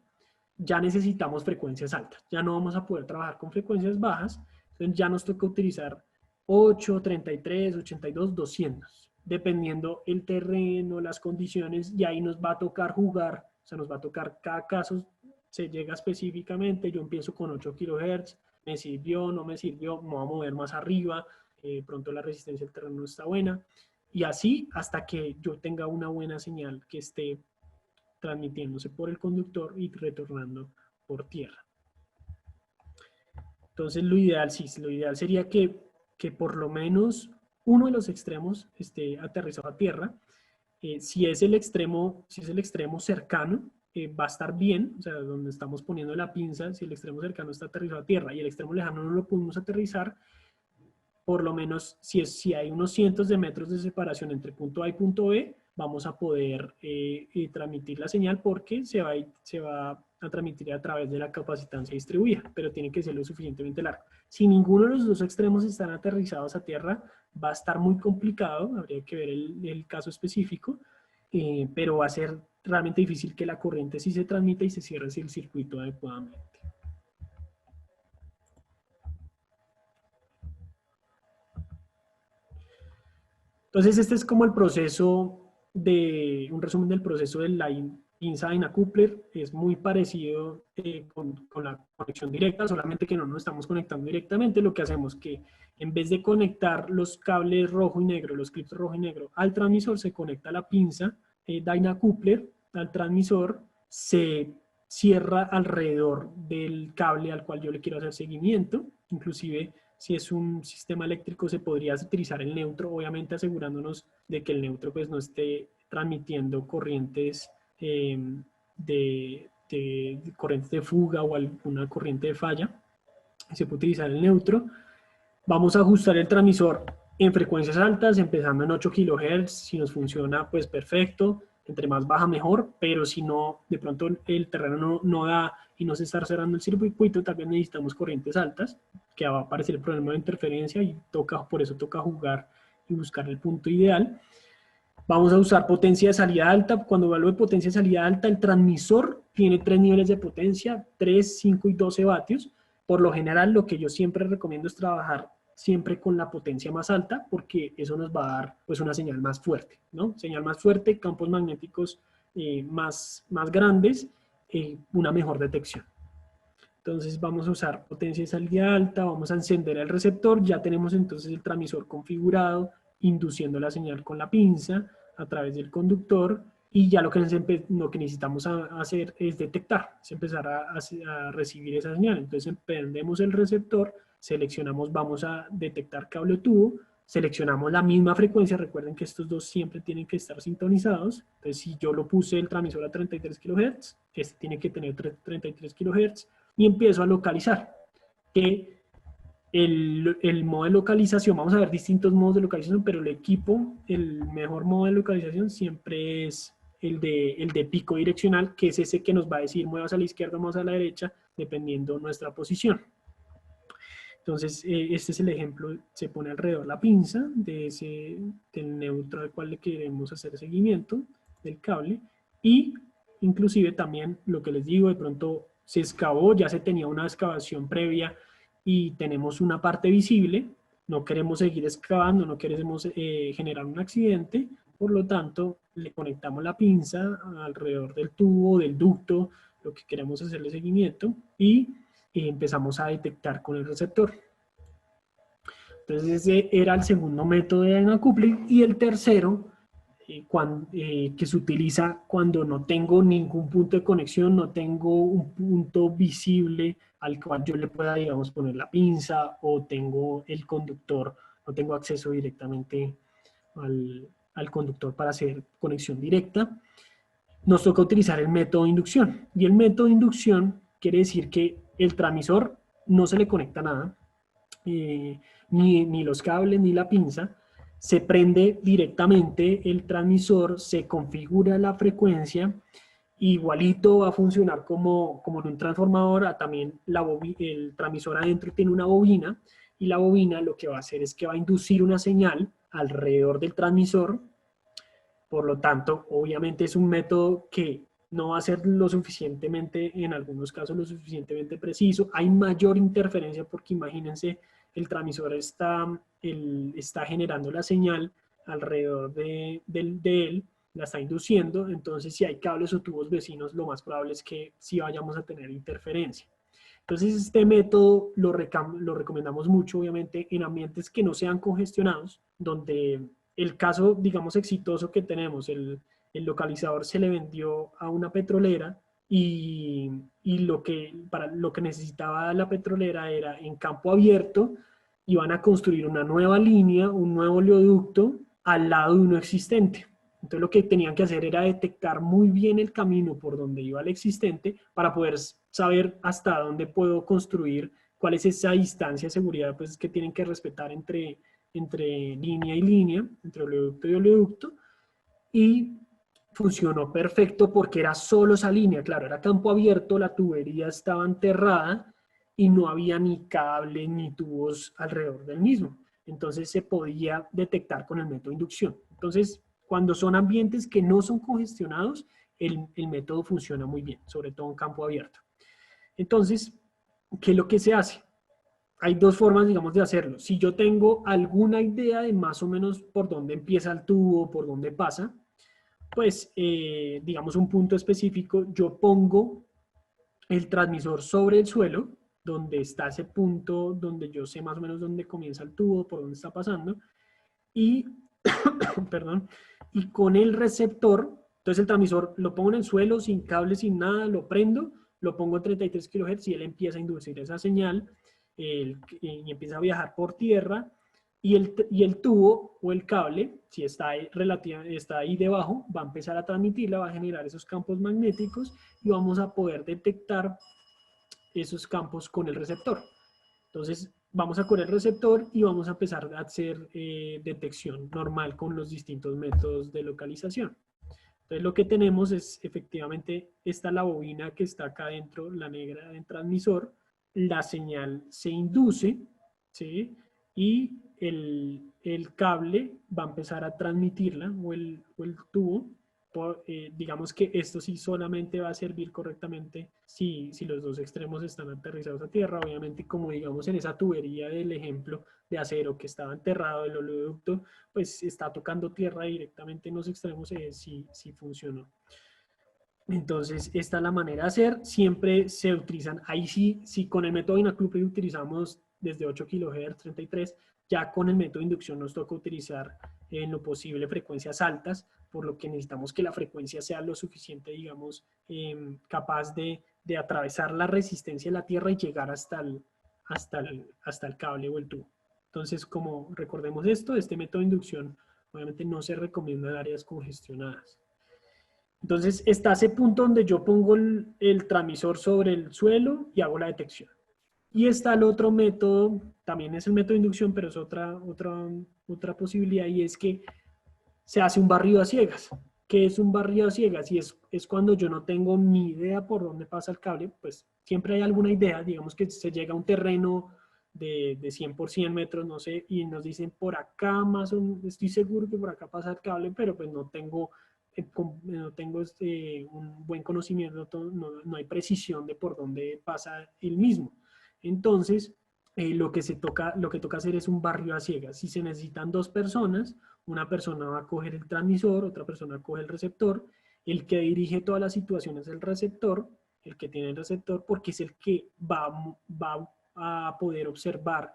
ya necesitamos frecuencias altas. Ya no vamos a poder trabajar con frecuencias bajas, entonces ya nos toca utilizar 8, 33, 82, 200, dependiendo el terreno, las condiciones, y ahí nos va a tocar jugar, o sea, nos va a tocar cada caso, se llega específicamente. Yo empiezo con 8 kHz, me sirvió, no me sirvió, me voy a mover más arriba, pronto la resistencia del terreno no está buena, y así hasta que yo tenga una buena señal que esté transmitiéndose por el conductor y retornando por tierra. Entonces lo ideal, sí, lo ideal sería que por lo menos uno de los extremos esté aterrizado a tierra. Si es el extremo cercano, va a estar bien, o sea, donde estamos poniendo la pinza, si el extremo cercano está aterrizado a tierra y el extremo lejano no lo podemos aterrizar, por lo menos si hay unos cientos de metros de separación entre punto A y punto B, vamos a poder transmitir la señal, porque se va a transmitir a través de la capacitancia distribuida, pero tiene que ser lo suficientemente largo. Si ninguno de los dos extremos están aterrizados a tierra, va a estar muy complicado, habría que ver el caso específico, pero va a ser realmente difícil que la corriente sí se transmita y se cierre el circuito adecuadamente. Entonces, este es como el proceso un resumen del proceso del pinza Dyna Coupler. Es muy parecido con la conexión directa, solamente que no nos estamos conectando directamente. Lo que hacemos es que en vez de conectar los cables rojo y negro, los clips rojo y negro al transmisor, se conecta la pinza Dyna Coupler al transmisor, se cierra alrededor del cable al cual yo le quiero hacer seguimiento. Inclusive, si es un sistema eléctrico, se podría utilizar el neutro, obviamente asegurándonos de que el neutro pues no esté transmitiendo corrientes corrientes de fuga o alguna corriente de falla. Se puede utilizar el neutro. Vamos a ajustar el transmisor en frecuencias altas, empezando en 8 kHz. Si nos funciona, pues perfecto. Entre más baja, mejor. Pero si no, de pronto el terreno no da y no se está cerrando el circuito, también necesitamos corrientes altas, que va a aparecer el problema de interferencia, y por eso toca jugar y buscar el punto ideal. Vamos a usar potencia de salida alta. Cuando hablo de potencia de salida alta, el transmisor tiene 3 niveles de potencia: 3, 5 y 12 vatios. Por lo general, lo que yo siempre recomiendo es trabajar siempre con la potencia más alta, porque eso nos va a dar pues una señal más fuerte, ¿no? Señal más fuerte, campos magnéticos más grandes, una mejor detección. Entonces vamos a usar potencia de salida alta, vamos a encender el receptor. Ya tenemos entonces el transmisor configurado, induciendo la señal con la pinza a través del conductor, y ya lo que necesitamos hacer es detectar, es empezar a recibir esa señal. Entonces prendemos el receptor, seleccionamos, vamos a detectar cable o tubo, seleccionamos la misma frecuencia. Recuerden que estos dos siempre tienen que estar sintonizados. Entonces, si yo lo puse el transmisor a 33 kHz, este tiene que tener 33 kHz, y empiezo a localizar. Que el modo de localización, vamos a ver distintos modos de localización, pero el mejor modo de localización siempre es el de pico direccional, que es ese que nos va a decir muevas a la izquierda o muevas a la derecha, dependiendo nuestra posición. Entonces, este es el ejemplo, se pone alrededor la pinza del neutro al cual le queremos hacer seguimiento del cable, y inclusive también lo que les digo, de pronto se excavó, ya se tenía una excavación previa y tenemos una parte visible, no queremos seguir excavando, no queremos generar un accidente, por lo tanto le conectamos la pinza alrededor del tubo, del ducto, lo que queremos hacerle seguimiento, y empezamos a detectar con el receptor. Entonces ese era el segundo método de acoupling, y el tercero que se utiliza cuando no tengo ningún punto de conexión, no tengo un punto visible al cual yo le pueda, digamos, poner la pinza, o tengo el conductor, no tengo acceso directamente al conductor para hacer conexión directa. Nos toca utilizar el método de inducción. Y el método de inducción quiere decir que el transmisor no se le conecta nada, ni los cables ni la pinza, se prende directamente el transmisor, se configura la frecuencia, igualito va a funcionar como en un transformador. También el transmisor adentro tiene una bobina, y la bobina lo que va a hacer es que va a inducir una señal alrededor del transmisor. Por lo tanto, obviamente es un método que no va a ser lo suficientemente, en algunos casos, lo suficientemente preciso. Hay mayor interferencia porque imagínense, el transmisor está generando la señal alrededor de él, la está induciendo. Entonces, si hay cables o tubos vecinos, lo más probable es que sí vayamos a tener interferencia. Entonces, este método lo recomendamos mucho, obviamente, en ambientes que no sean congestionados, donde el caso, digamos, exitoso que tenemos, el localizador se le vendió a una petrolera, y para lo que necesitaba la petrolera era en campo abierto, iban a construir una nueva línea, un nuevo oleoducto al lado de uno existente. Entonces lo que tenían que hacer era detectar muy bien el camino por donde iba el existente, para poder saber hasta dónde puedo construir, cuál es esa distancia de seguridad pues, que tienen que respetar entre línea y línea, entre oleoducto y oleoducto. Y funcionó perfecto porque era solo esa línea. Claro, era campo abierto, la tubería estaba enterrada y no había ni cables ni tubos alrededor del mismo. Entonces se podía detectar con el método de inducción. Entonces, cuando son ambientes que no son congestionados, el método funciona muy bien, sobre todo en campo abierto. Entonces, ¿qué es lo que se hace? Hay dos formas, digamos, de hacerlo. Si yo tengo alguna idea de más o menos por dónde empieza el tubo, por dónde pasa, pues, digamos, un punto específico, yo pongo el transmisor sobre el suelo, donde está ese punto, donde yo sé más o menos dónde comienza el tubo, por dónde está pasando, y, perdón, y con el receptor, entonces el transmisor lo pongo en el suelo, sin cable, sin nada, lo prendo, lo pongo en 33 kHz y él empieza a inducir esa señal, y empieza a viajar por tierra, y el tubo o el cable, si está ahí debajo, va a empezar a transmitirla, va a generar esos campos magnéticos, y vamos a poder detectar esos campos con el receptor. Entonces, vamos a correr el receptor y vamos a empezar a hacer detección normal con los distintos métodos de localización. Entonces, lo que tenemos es, efectivamente, esta la bobina que está acá adentro, la negra del transmisor, la señal se induce, ¿sí? Y el cable va a empezar a transmitirla, o el tubo. Digamos que esto sí solamente va a servir correctamente si los dos extremos están aterrizados a tierra. Obviamente, como digamos en esa tubería del ejemplo de acero que estaba enterrado, el oleoducto, pues está tocando tierra directamente en los extremos, sí funcionó. Entonces, esta es la manera de hacer. Siempre se utilizan, ahí sí con el método Inaccoupled utilizamos desde 8 kHz, 33, ya con el método de inducción nos toca utilizar en lo posible frecuencias altas, por lo que necesitamos que la frecuencia sea lo suficiente, digamos, capaz de atravesar la resistencia de la tierra y llegar hasta el cable o el tubo. Entonces, como recordemos esto, este método de inducción obviamente no se recomienda en áreas congestionadas. Entonces está ese punto donde yo pongo el transmisor sobre el suelo y hago la detección. Y está el otro método, también es el método de inducción, pero es otra posibilidad, y es que se hace un barrido a ciegas. ¿Qué es un barrido a ciegas? Y es cuando yo no tengo ni idea por dónde pasa el cable, pues siempre hay alguna idea, digamos que se llega a un terreno de 100 por 100 metros, no sé, y nos dicen por acá más o menos, estoy seguro que por acá pasa el cable, pero pues no tengo, no tengo un buen conocimiento, no hay precisión de por dónde pasa el mismo. Entonces, lo que toca hacer es un barrio a ciegas. Si se necesitan dos personas, una persona va a coger el transmisor, otra persona coge el receptor, el que dirige todas las situaciones es el receptor, el que tiene el receptor, porque es el que va a poder observar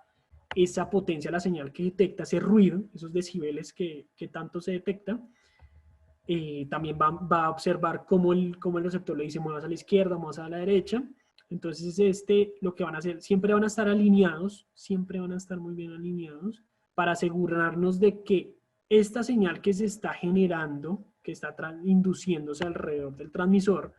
esa potencia, la señal que detecta, ese ruido, esos decibeles que tanto se detecta. También va a observar cómo el receptor le dice muevas a la izquierda, muevas a la derecha. Entonces, lo que van a hacer, siempre van a estar alineados, siempre van a estar muy bien alineados, para asegurarnos de que esta señal que se está generando, que está induciéndose alrededor del transmisor,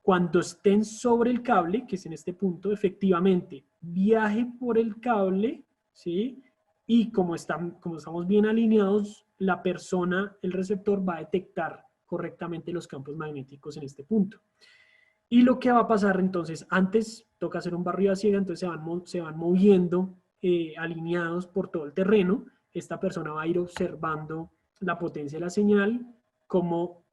cuando estén sobre el cable, que es en este punto, efectivamente viaje por el cable, ¿sí? Y como estamos bien alineados, la persona, el receptor, va a detectar correctamente los campos magnéticos en este punto. Y lo que va a pasar entonces, antes toca hacer un barrido a ciega, entonces se van moviendo alineados por todo el terreno. Esta persona va a ir observando la potencia de la señal, cómo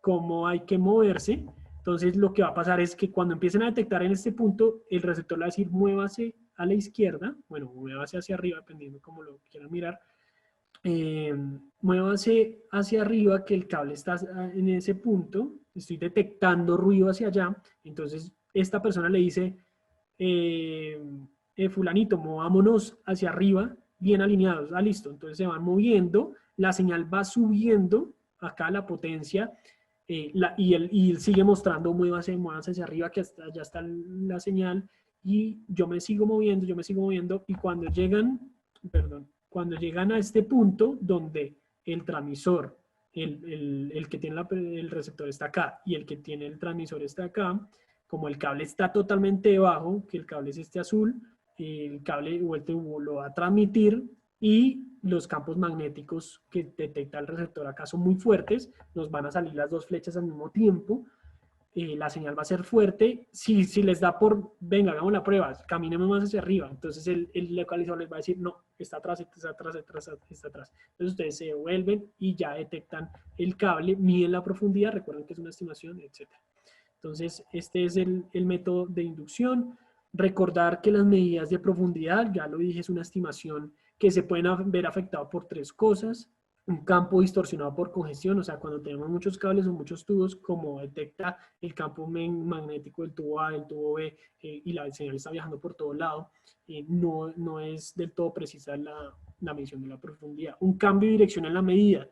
hay que moverse. Entonces lo que va a pasar es que cuando empiecen a detectar en este punto, el receptor le va a decir muévase a la izquierda, bueno, muévase hacia arriba, dependiendo cómo lo quieran mirar. Muévase hacia arriba, que el cable está en ese punto, estoy detectando ruido hacia allá, entonces esta persona le dice, fulanito, movámonos hacia arriba, bien alineados, listo, entonces se van moviendo, la señal va subiendo, acá la potencia, y él sigue mostrando, muévase hacia arriba, que ya está la señal, y yo me sigo moviendo, y cuando llegan a este punto donde el transmisor, el que tiene el receptor está acá y el que tiene el transmisor está acá, como el cable está totalmente debajo, que el cable es este azul, el cable o el tubo lo va a transmitir y los campos magnéticos que detecta el receptor acá son muy fuertes, nos van a salir las dos flechas al mismo tiempo, la señal va a ser fuerte. Si les da por, venga, hagamos la prueba, caminemos más hacia arriba, entonces el localizador les va a decir, no, está atrás, está atrás, está atrás. Entonces ustedes se devuelven y ya detectan el cable, miden la profundidad, recuerden que es una estimación, etc. Entonces, este es el método de inducción. Recordar que las medidas de profundidad, ya lo dije, es una estimación que se pueden ver afectado por tres cosas. Un campo distorsionado por congestión, o sea, cuando tenemos muchos cables o muchos tubos, como detecta el campo magnético del tubo A, del tubo B, y la señal está viajando por todo lado, no es del todo precisa la medición de la profundidad. Un cambio de dirección en la medida.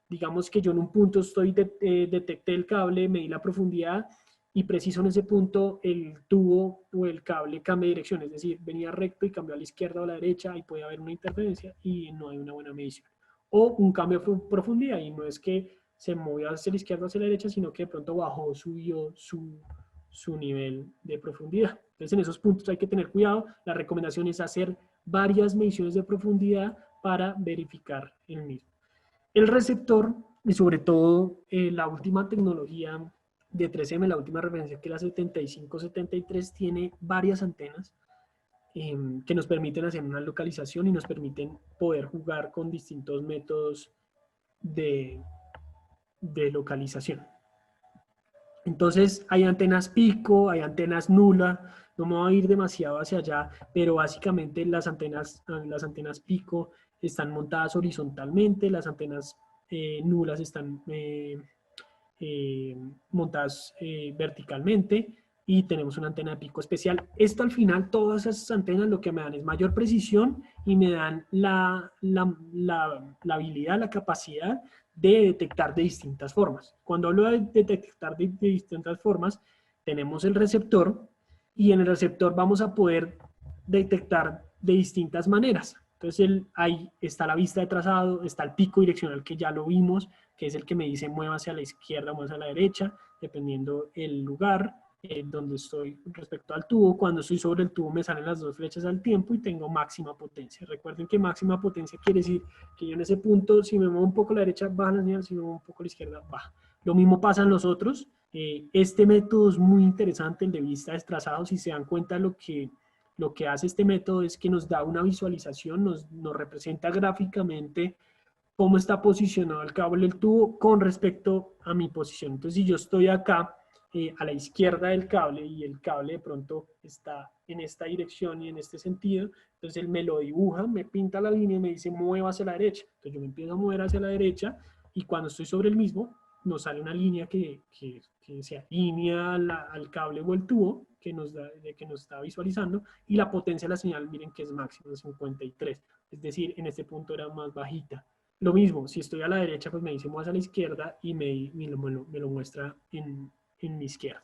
Digamos que yo en un punto detecté el cable, medí la profundidad, y preciso en ese punto el tubo o el cable cambia de dirección, es decir, venía recto y cambió a la izquierda o a la derecha, y puede haber una interferencia y no hay una buena medición. O un cambio de profundidad, y no es que se movió hacia la izquierda o hacia la derecha, sino que de pronto bajó, subió su nivel de profundidad. Entonces en esos puntos hay que tener cuidado. La recomendación es hacer varias mediciones de profundidad para verificar el mismo. El receptor, y sobre todo la última tecnología de 3M, la última referencia, que es la 7573, tiene varias antenas que nos permiten hacer una localización y nos permiten poder jugar con distintos métodos de localización. Entonces hay antenas pico, hay antenas nula, no me voy a ir demasiado hacia allá, pero básicamente las antenas pico están montadas horizontalmente, las antenas nulas están montadas verticalmente, y tenemos una antena de pico especial. Esto al final, todas esas antenas lo que me dan es mayor precisión y me dan la habilidad, la capacidad de detectar de distintas formas. Cuando hablo de detectar de distintas formas, tenemos el receptor, y en el receptor vamos a poder detectar de distintas maneras. Entonces ahí está la vista de trazado, está el pico direccional que ya lo vimos, que es el que me dice mueva hacia la izquierda o mueva hacia la derecha, dependiendo el lugar donde estoy respecto al tubo. Cuando estoy sobre el tubo me salen las dos flechas al tiempo y tengo máxima potencia. Recuerden que máxima potencia quiere decir que yo en ese punto, si me muevo un poco a la derecha, baja la señal, si me muevo un poco a la izquierda, baja. Lo mismo pasa en los otros. Este método es muy interesante, el de vista de trazado. Si se dan cuenta, lo que hace este método es que nos da una visualización, nos representa gráficamente cómo está posicionado el cable del tubo con respecto a mi posición. Entonces, si yo estoy acá a la izquierda del cable y el cable de pronto está en esta dirección y en este sentido, entonces él me lo dibuja, me pinta la línea y me dice mueva hacia la derecha. Entonces yo me empiezo a mover hacia la derecha y cuando estoy sobre el mismo, nos sale una línea que se alinea al cable o el tubo que nos está visualizando, y la potencia de la señal, miren que es máxima, 53. Es decir, en este punto era más bajita. Lo mismo, si estoy a la derecha, pues me dice muevas a la izquierda y me lo muestra en mi izquierda.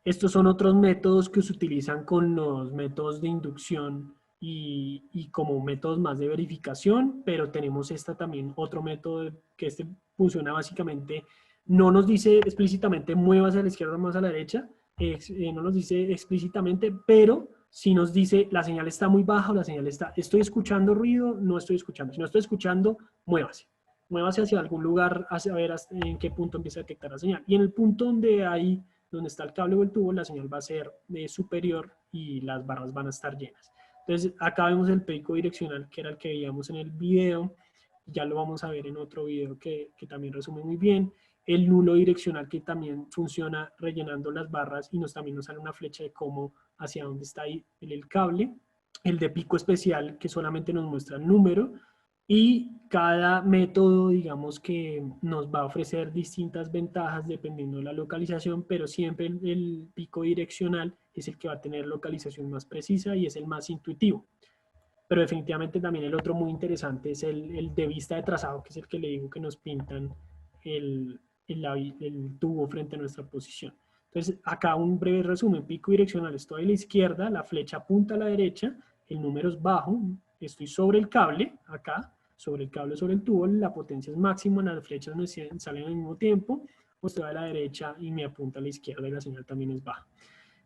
Estos son otros métodos que se utilizan con los métodos de inducción y como métodos más de verificación, pero tenemos también otro método que funciona básicamente, no nos dice explícitamente muevas a la izquierda o más a la derecha, no nos dice explícitamente, pero si nos dice la señal está muy baja o la señal está, estoy escuchando ruido, no estoy escuchando. Si no estoy escuchando, muévase. Muévase hacia algún lugar, hacia ver en qué punto empieza a detectar la señal. Y en el punto donde está el cable o el tubo, la señal va a ser superior y las barras van a estar llenas. Entonces, acá vemos el pico direccional, que era el que veíamos en el video. Ya lo vamos a ver en otro video que también resume muy bien. El nulo direccional, que también funciona rellenando las barras y también nos sale una flecha de cómo, hacia dónde está ahí el cable. El de pico especial, que solamente nos muestra el número. Y cada método, digamos que nos va a ofrecer distintas ventajas dependiendo de la localización, pero siempre el pico direccional es el que va a tener localización más precisa y es el más intuitivo. Pero definitivamente también el otro muy interesante es el de vista de trazado, que es el que le digo que nos pintan el tubo frente a nuestra posición. Entonces, acá un breve resumen: pico direccional, estoy a la izquierda, la flecha apunta a la derecha, el número es bajo, estoy sobre el cable, acá, sobre el cable, sobre el tubo, la potencia es máxima, las flechas me salen al mismo tiempo, o estoy a la derecha y me apunta a la izquierda y la señal también es baja.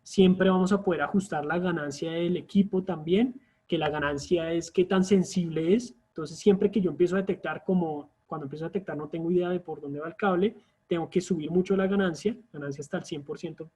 Siempre vamos a poder ajustar la ganancia del equipo también, que la ganancia es qué tan sensible es. Entonces, siempre que yo empiezo a detectar, como cuando empiezo a detectar no tengo idea de por dónde va el cable, tengo que subir mucho la ganancia hasta el 100%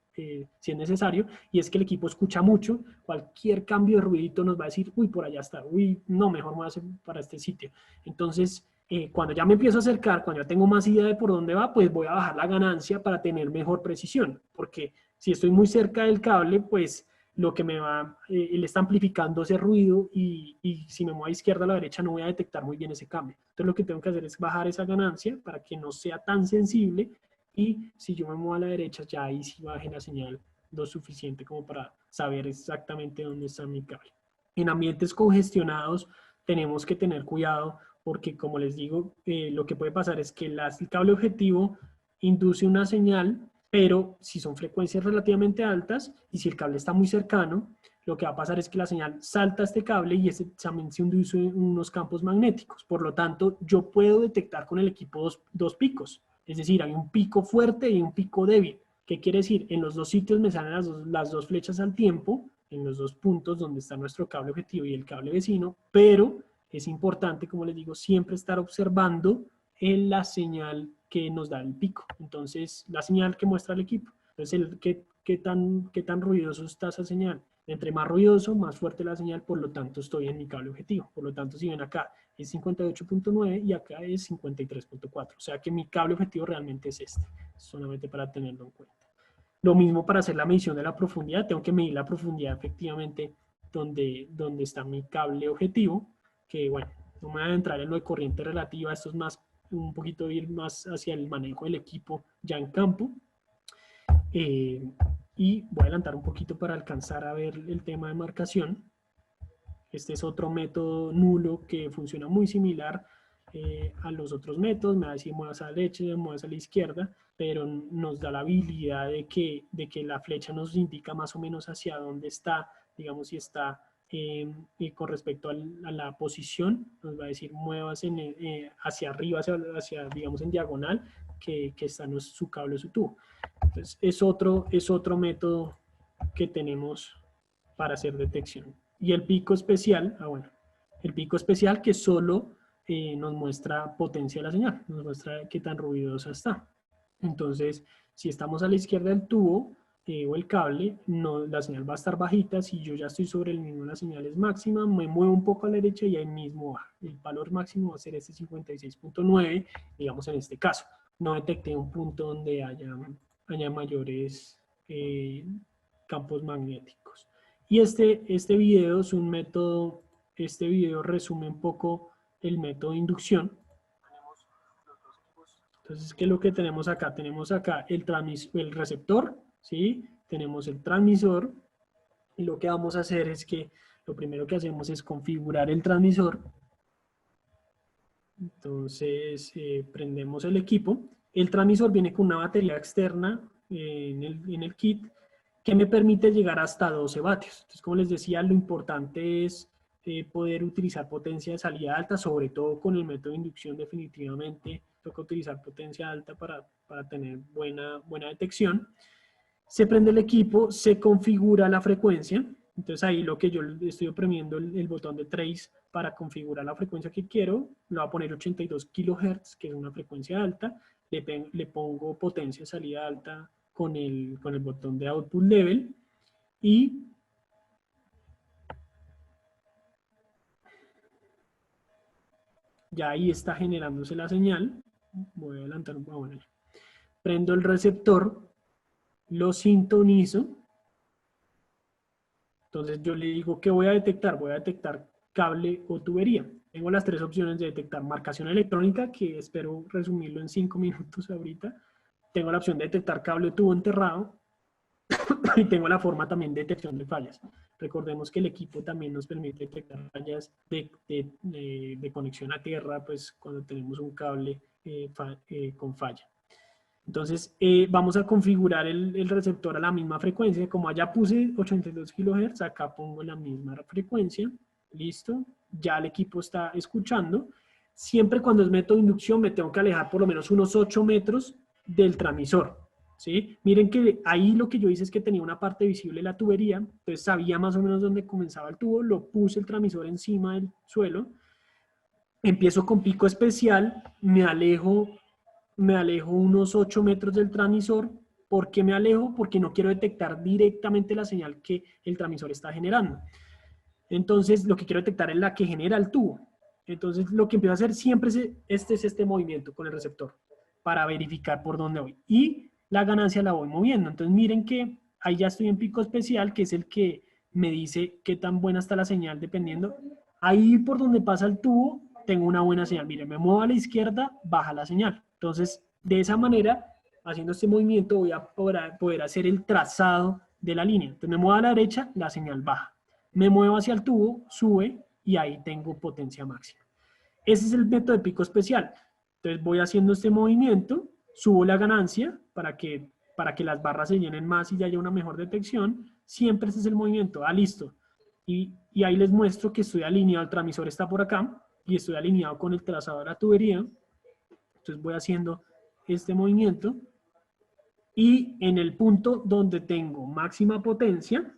si es necesario, y es que el equipo escucha mucho, cualquier cambio de ruidito nos va a decir, uy, por allá está, uy, no, mejor me voy a hacer para este sitio. Entonces, cuando ya me empiezo a acercar, cuando ya tengo más idea de por dónde va, pues voy a bajar la ganancia para tener mejor precisión, porque si estoy muy cerca del cable, pues lo que me va, él está amplificando ese ruido y si me muevo a izquierda o a la derecha no voy a detectar muy bien ese cambio. Entonces lo que tengo que hacer es bajar esa ganancia para que no sea tan sensible, y si yo me muevo a la derecha ya ahí sí baje la señal lo suficiente como para saber exactamente dónde está mi cable. En ambientes congestionados tenemos que tener cuidado porque, como les digo, lo que puede pasar es que el cable objetivo induce una señal, pero si son frecuencias relativamente altas y si el cable está muy cercano, lo que va a pasar es que la señal salta a este cable y ese también se induce unos campos magnéticos. Por lo tanto, yo puedo detectar con el equipo dos picos. Es decir, hay un pico fuerte y un pico débil. ¿Qué quiere decir? En los dos sitios me salen las dos flechas al tiempo, en los dos puntos donde está nuestro cable objetivo y el cable vecino, pero es importante, como les digo, siempre estar observando en la señal que nos da el pico. Entonces, la señal que muestra el equipo. Entonces, qué tan ruidoso está esa señal. Entre más ruidoso, más fuerte la señal, por lo tanto estoy en mi cable objetivo. Por lo tanto, si ven acá es 58.9 y acá es 53.4. O sea que mi cable objetivo realmente es este, solamente para tenerlo en cuenta. Lo mismo para hacer la medición de la profundidad. Tengo que medir la profundidad efectivamente donde está mi cable objetivo, que bueno, no me voy a entrar en lo de corriente relativa, esto es más un poquito ir más hacia el manejo del equipo ya en campo. Y voy a adelantar un poquito para alcanzar a ver el tema de marcación. Este es otro método nulo que funciona muy similar a los otros métodos. Me va a decir muevas a la derecha, muevas a la izquierda, pero nos da la habilidad de que la flecha nos indica más o menos hacia dónde está, digamos, si está con respecto a la posición, nos va a decir muevas hacia arriba, digamos en diagonal, que está su cable o su tubo. Entonces, es otro método que tenemos para hacer detección. Y el pico especial, bueno, el pico especial que solo nos muestra potencia de la señal, nos muestra qué tan ruidosa está. Entonces, si estamos a la izquierda del tubo o el cable, no, la señal va a estar bajita. Si yo ya estoy sobre el mismo, la señal es máxima, me muevo un poco a la derecha y ahí mismo baja. El valor máximo va a ser este 56.9, digamos en este caso. No detecté un punto donde haya mayores campos magnéticos. Y este video es un método, este video resume un poco el método de inducción. Entonces, ¿qué es lo que tenemos acá? Tenemos acá el receptor, ¿sí? Tenemos el transmisor, y lo que vamos a hacer es que lo primero que hacemos es configurar el transmisor. Entonces, prendemos el equipo. El transmisor viene con una batería externa en el kit que me permite llegar hasta 12 vatios. Entonces, como les decía, lo importante es poder utilizar potencia de salida alta, sobre todo con el método de inducción. Definitivamente toca utilizar potencia alta para tener buena detección. Se prende el equipo, se configura la frecuencia. Entonces ahí lo que yo estoy oprimiendo el botón de trace para configurar la frecuencia que quiero. Le voy a poner 82 kHz, que es una frecuencia alta. Le pongo potencia salida alta con el botón de output level. Y ya ahí está generándose la señal. Voy a adelantar un poco. Bueno, prendo el receptor, lo sintonizo. Entonces yo le digo que voy a detectar. Voy a detectar cable o tubería. Tengo las tres opciones de detectar: marcación electrónica, que espero resumirlo en 5 minutos ahorita. Tengo la opción de detectar cable o tubo enterrado. Y tengo la forma también de detección de fallas. Recordemos que el equipo también nos permite detectar fallas de conexión a tierra, pues cuando tenemos un cable con falla. Entonces, vamos a configurar el receptor a la misma frecuencia. Como allá puse 82 kHz, acá pongo la misma frecuencia. Listo. Ya el equipo está escuchando. Siempre cuando es método de inducción me tengo que alejar por lo menos unos 8 metros del transmisor. ¿Sí? Miren que ahí lo que yo hice es que tenía una parte visible de la tubería. Entonces sabía más o menos dónde comenzaba el tubo. Lo puse el transmisor encima del suelo. Empiezo con pico especial. Me alejo unos 8 metros del transmisor. ¿Por qué me alejo? Porque no quiero detectar directamente la señal que el transmisor está generando. Entonces, lo que quiero detectar es la que genera el tubo. Entonces, lo que empiezo a hacer siempre es este movimiento con el receptor para verificar por dónde voy. Y la ganancia la voy moviendo. Entonces, miren que ahí ya estoy en pico especial, que es el que me dice qué tan buena está la señal, dependiendo. Ahí por donde pasa el tubo, tengo una buena señal. Miren, me muevo a la izquierda, baja la señal. Entonces, de esa manera, haciendo este movimiento, voy a poder hacer el trazado de la línea. Entonces, me muevo a la derecha, la señal baja. Me muevo hacia el tubo, sube, y ahí tengo potencia máxima. Ese es el método de pico especial. Entonces, voy haciendo este movimiento, subo la ganancia para que las barras se llenen más y ya haya una mejor detección. Siempre ese es el movimiento. Listo. Y ahí les muestro que estoy alineado, el transmisor está por acá, y estoy alineado con el trazado de la tubería. Entonces voy haciendo este movimiento, y en el punto donde tengo máxima potencia,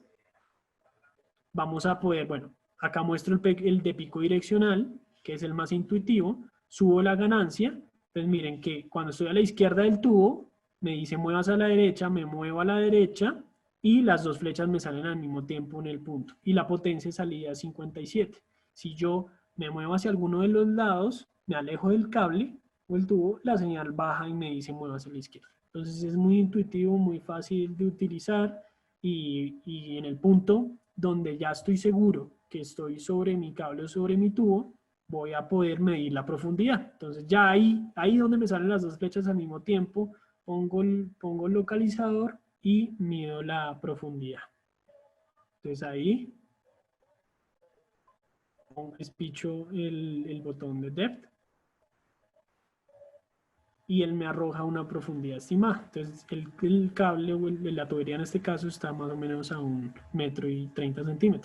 vamos a poder, bueno, acá muestro el de pico direccional, que es el más intuitivo. Subo la ganancia. Entonces miren que cuando estoy a la izquierda del tubo, me dice muevas a la derecha, me muevo a la derecha, y las dos flechas me salen al mismo tiempo en el punto. Y la potencia de salida es 57. Si yo me muevo hacia alguno de los lados, me alejo del cable o el tubo, la señal baja y me dice mueva hacia la izquierda. Entonces es muy intuitivo, muy fácil de utilizar, y en el punto donde ya estoy seguro que estoy sobre mi cable o sobre mi tubo, voy a poder medir la profundidad. Entonces ya ahí donde me salen las dos flechas al mismo tiempo, pongo el localizador y mido la profundidad. Entonces ahí espicho el botón de depth y él me arroja una profundidad estimada. Entonces el cable o la tubería en este caso está más o menos a 1,30 m.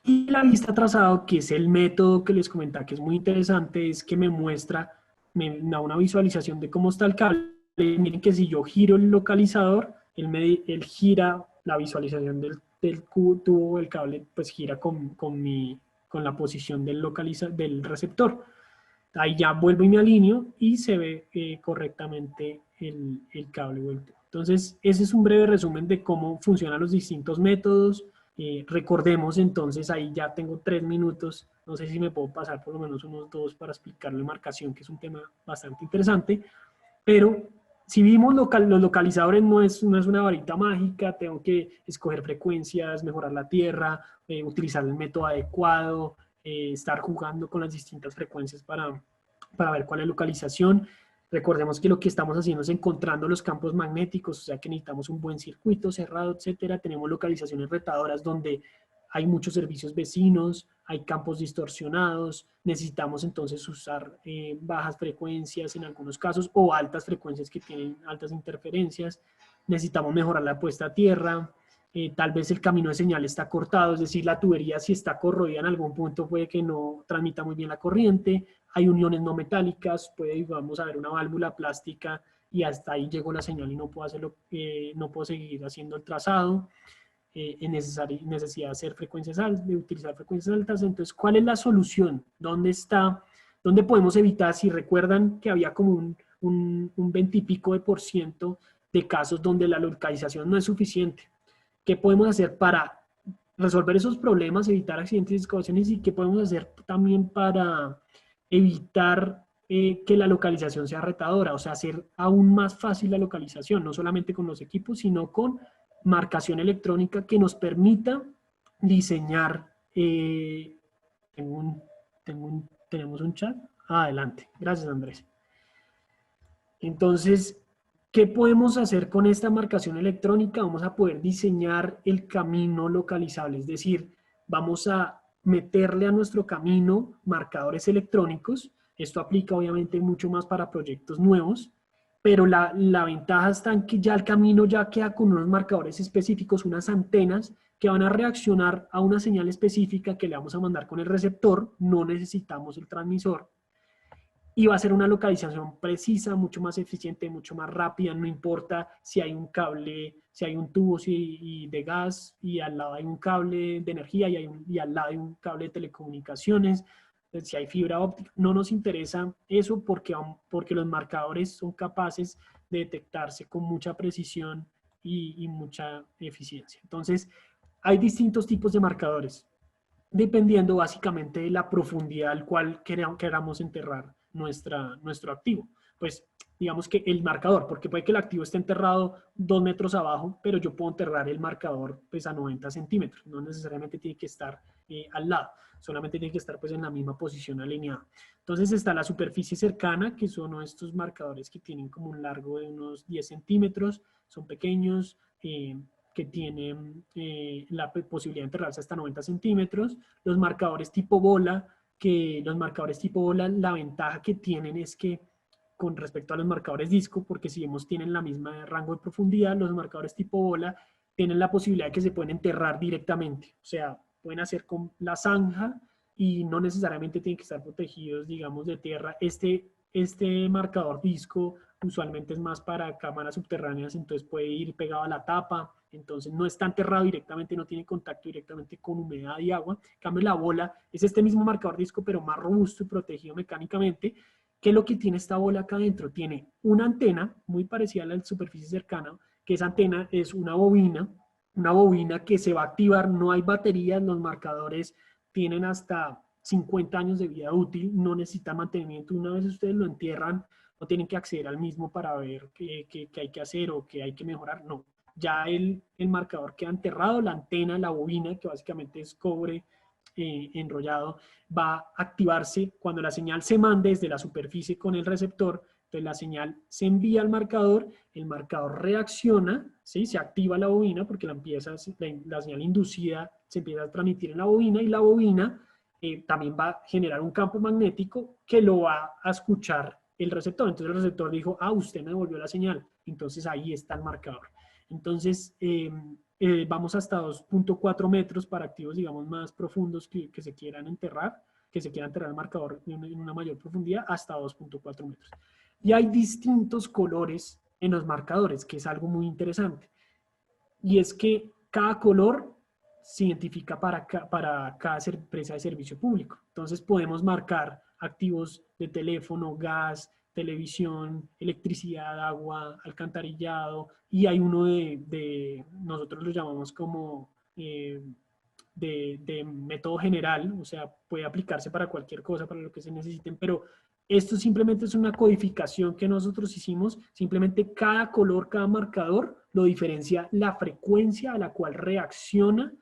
Y la vista trazado, que es el método que les comentaba que es muy interesante, es que me da una visualización de cómo está el cable. Miren que si yo giro el localizador, él gira la visualización del tubo, el cable, pues gira con la posición del receptor. Ahí ya vuelvo y me alineo y se ve correctamente el cable o el tubo. Entonces, ese es un breve resumen de cómo funcionan los distintos métodos. Recordemos entonces, ahí ya tengo 3 minutos, no sé si me puedo pasar por lo menos unos 2 para explicar la marcación, que es un tema bastante interesante, pero si vimos los localizadores no es una varita mágica, tengo que escoger frecuencias, mejorar la tierra, utilizar el método adecuado, estar jugando con las distintas frecuencias para ver cuál es la localización. Recordemos que lo que estamos haciendo es encontrando los campos magnéticos, o sea que necesitamos un buen circuito cerrado, etcétera. Tenemos localizaciones retadoras donde hay muchos servicios vecinos, hay campos distorsionados, necesitamos entonces usar bajas frecuencias en algunos casos o altas frecuencias que tienen altas interferencias. Necesitamos mejorar la puesta a tierra, tal vez el camino de señal está cortado, es decir, la tubería si está corroída en algún punto puede que no transmita muy bien la corriente, hay uniones no metálicas, puede, vamos a ver, una válvula plástica y hasta ahí llegó la señal y no puedo, hacerlo, no puedo seguir haciendo el trazado. Necesidad de hacer frecuencias altas, de utilizar frecuencias altas. Entonces, ¿cuál es la solución? ¿Dónde está? ¿Dónde podemos evitar? Si recuerdan que había como un 20 y pico % de casos donde la localización no es suficiente. ¿Qué podemos hacer para resolver esos problemas, evitar accidentes y excavaciones? ¿Y qué podemos hacer también para evitar que la localización sea retadora? O sea, hacer aún más fácil la localización, no solamente con los equipos, sino con marcación electrónica que nos permita diseñar. Tenemos un chat. Adelante. Gracias, Andrés. Entonces, ¿qué podemos hacer con esta marcación electrónica? Vamos a poder diseñar el camino localizable, es decir, vamos a meterle a nuestro camino marcadores electrónicos. Esto aplica obviamente mucho más para proyectos nuevos, pero la ventaja está en que ya el camino ya queda con unos marcadores específicos, unas antenas que van a reaccionar a una señal específica que le vamos a mandar con el receptor, no necesitamos el transmisor, y va a ser una localización precisa, mucho más eficiente, mucho más rápida, no importa si hay un cable, si hay un tubo de gas y al lado hay un cable de energía y al lado hay un cable de telecomunicaciones, si hay fibra óptica, no nos interesa eso porque los marcadores son capaces de detectarse con mucha precisión y mucha eficiencia. Entonces, hay distintos tipos de marcadores, dependiendo básicamente de la profundidad al cual queramos enterrar nuestro activo. Pues digamos que el marcador, porque puede que el activo esté enterrado 2 metros abajo, pero yo puedo enterrar el marcador pues a 90 centímetros, no necesariamente tiene que estar al lado, solamente tiene que estar pues en la misma posición alineada. Entonces está la superficie cercana, que son estos marcadores que tienen como un largo de unos 10 centímetros, son pequeños, que tienen la posibilidad de enterrarse hasta 90 centímetros. Los marcadores tipo bola, la ventaja que tienen es que con respecto a los marcadores disco, porque si vemos tienen la misma rango de profundidad, los marcadores tipo bola tienen la posibilidad de que se pueden enterrar directamente, o sea, pueden hacer con la zanja y no necesariamente tienen que estar protegidos, digamos, de tierra. Este marcador disco usualmente es más para cámaras subterráneas, entonces puede ir pegado a la tapa, entonces no está enterrado directamente, no tiene contacto directamente con humedad y agua. En cambio, la bola es este mismo marcador disco, pero más robusto y protegido mecánicamente. ¿Qué es lo que tiene esta bola acá adentro? Tiene una antena muy parecida a la superficie cercana, que esa antena es una bobina que se va a activar, no hay baterías, los marcadores tienen hasta 50 años de vida útil, no necesita mantenimiento. Una vez ustedes lo entierran, no tienen que acceder al mismo para ver qué hay que hacer o qué hay que mejorar, no. Ya el marcador queda enterrado, la antena, la bobina, que básicamente es cobre enrollado, va a activarse cuando la señal se mande desde la superficie con el receptor. Entonces la señal se envía al marcador, el marcador reacciona, ¿sí? Se activa la bobina porque la señal inducida se empieza a transmitir en la bobina y la bobina también va a generar un campo magnético que lo va a escuchar el receptor. Entonces el receptor dijo, usted me devolvió la señal. Entonces ahí está el marcador. Entonces vamos hasta 2.4 metros para activos, digamos, más profundos que se quieran enterrar, el marcador en una mayor profundidad, hasta 2.4 metros. Y hay distintos colores en los marcadores, que es algo muy interesante. Y es que cada color se identifica para cada empresa de servicio público. Entonces podemos marcar activos de teléfono, gas, televisión, electricidad, agua, alcantarillado, y hay uno nosotros lo llamamos como de método general, o sea, puede aplicarse para cualquier cosa, para lo que se necesiten, pero esto simplemente es una codificación que nosotros hicimos, simplemente cada color, cada marcador lo diferencia la frecuencia a la cual reacciona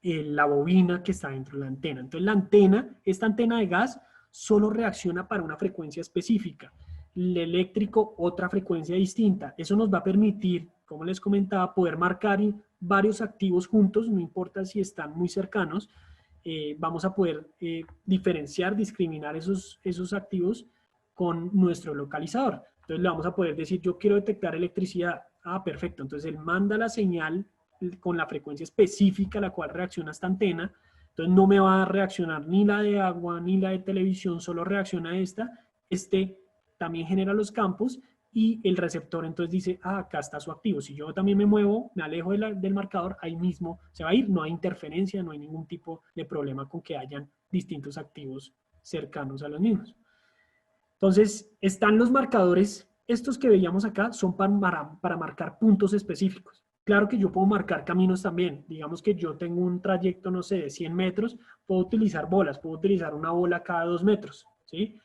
la bobina que está dentro de la antena. Entonces la antena, esta antena de gas, solo reacciona para una frecuencia específica. El eléctrico, otra frecuencia distinta. Eso nos va a permitir, como les comentaba, poder marcar varios activos juntos, no importa si están muy cercanos, vamos a poder diferenciar, discriminar esos activos con nuestro localizador. Entonces le vamos a poder decir, yo quiero detectar electricidad. Ah, perfecto. Entonces él manda la señal con la frecuencia específica a la cual reacciona esta antena. Entonces no me va a reaccionar ni la de agua, ni la de televisión, solo reacciona esta. Este también genera los campos y el receptor entonces dice, ah, acá está su activo. Si yo también me muevo, me alejo del marcador, ahí mismo se va a ir, no hay interferencia, no hay ningún tipo de problema con que hayan distintos activos cercanos a los mismos. Entonces, están los marcadores, estos que veíamos acá son para marcar puntos específicos. Claro que yo puedo marcar caminos también. Digamos que yo tengo un trayecto, no sé, de 100 metros, puedo utilizar bolas, puedo utilizar una bola cada 2 metros, ¿sí?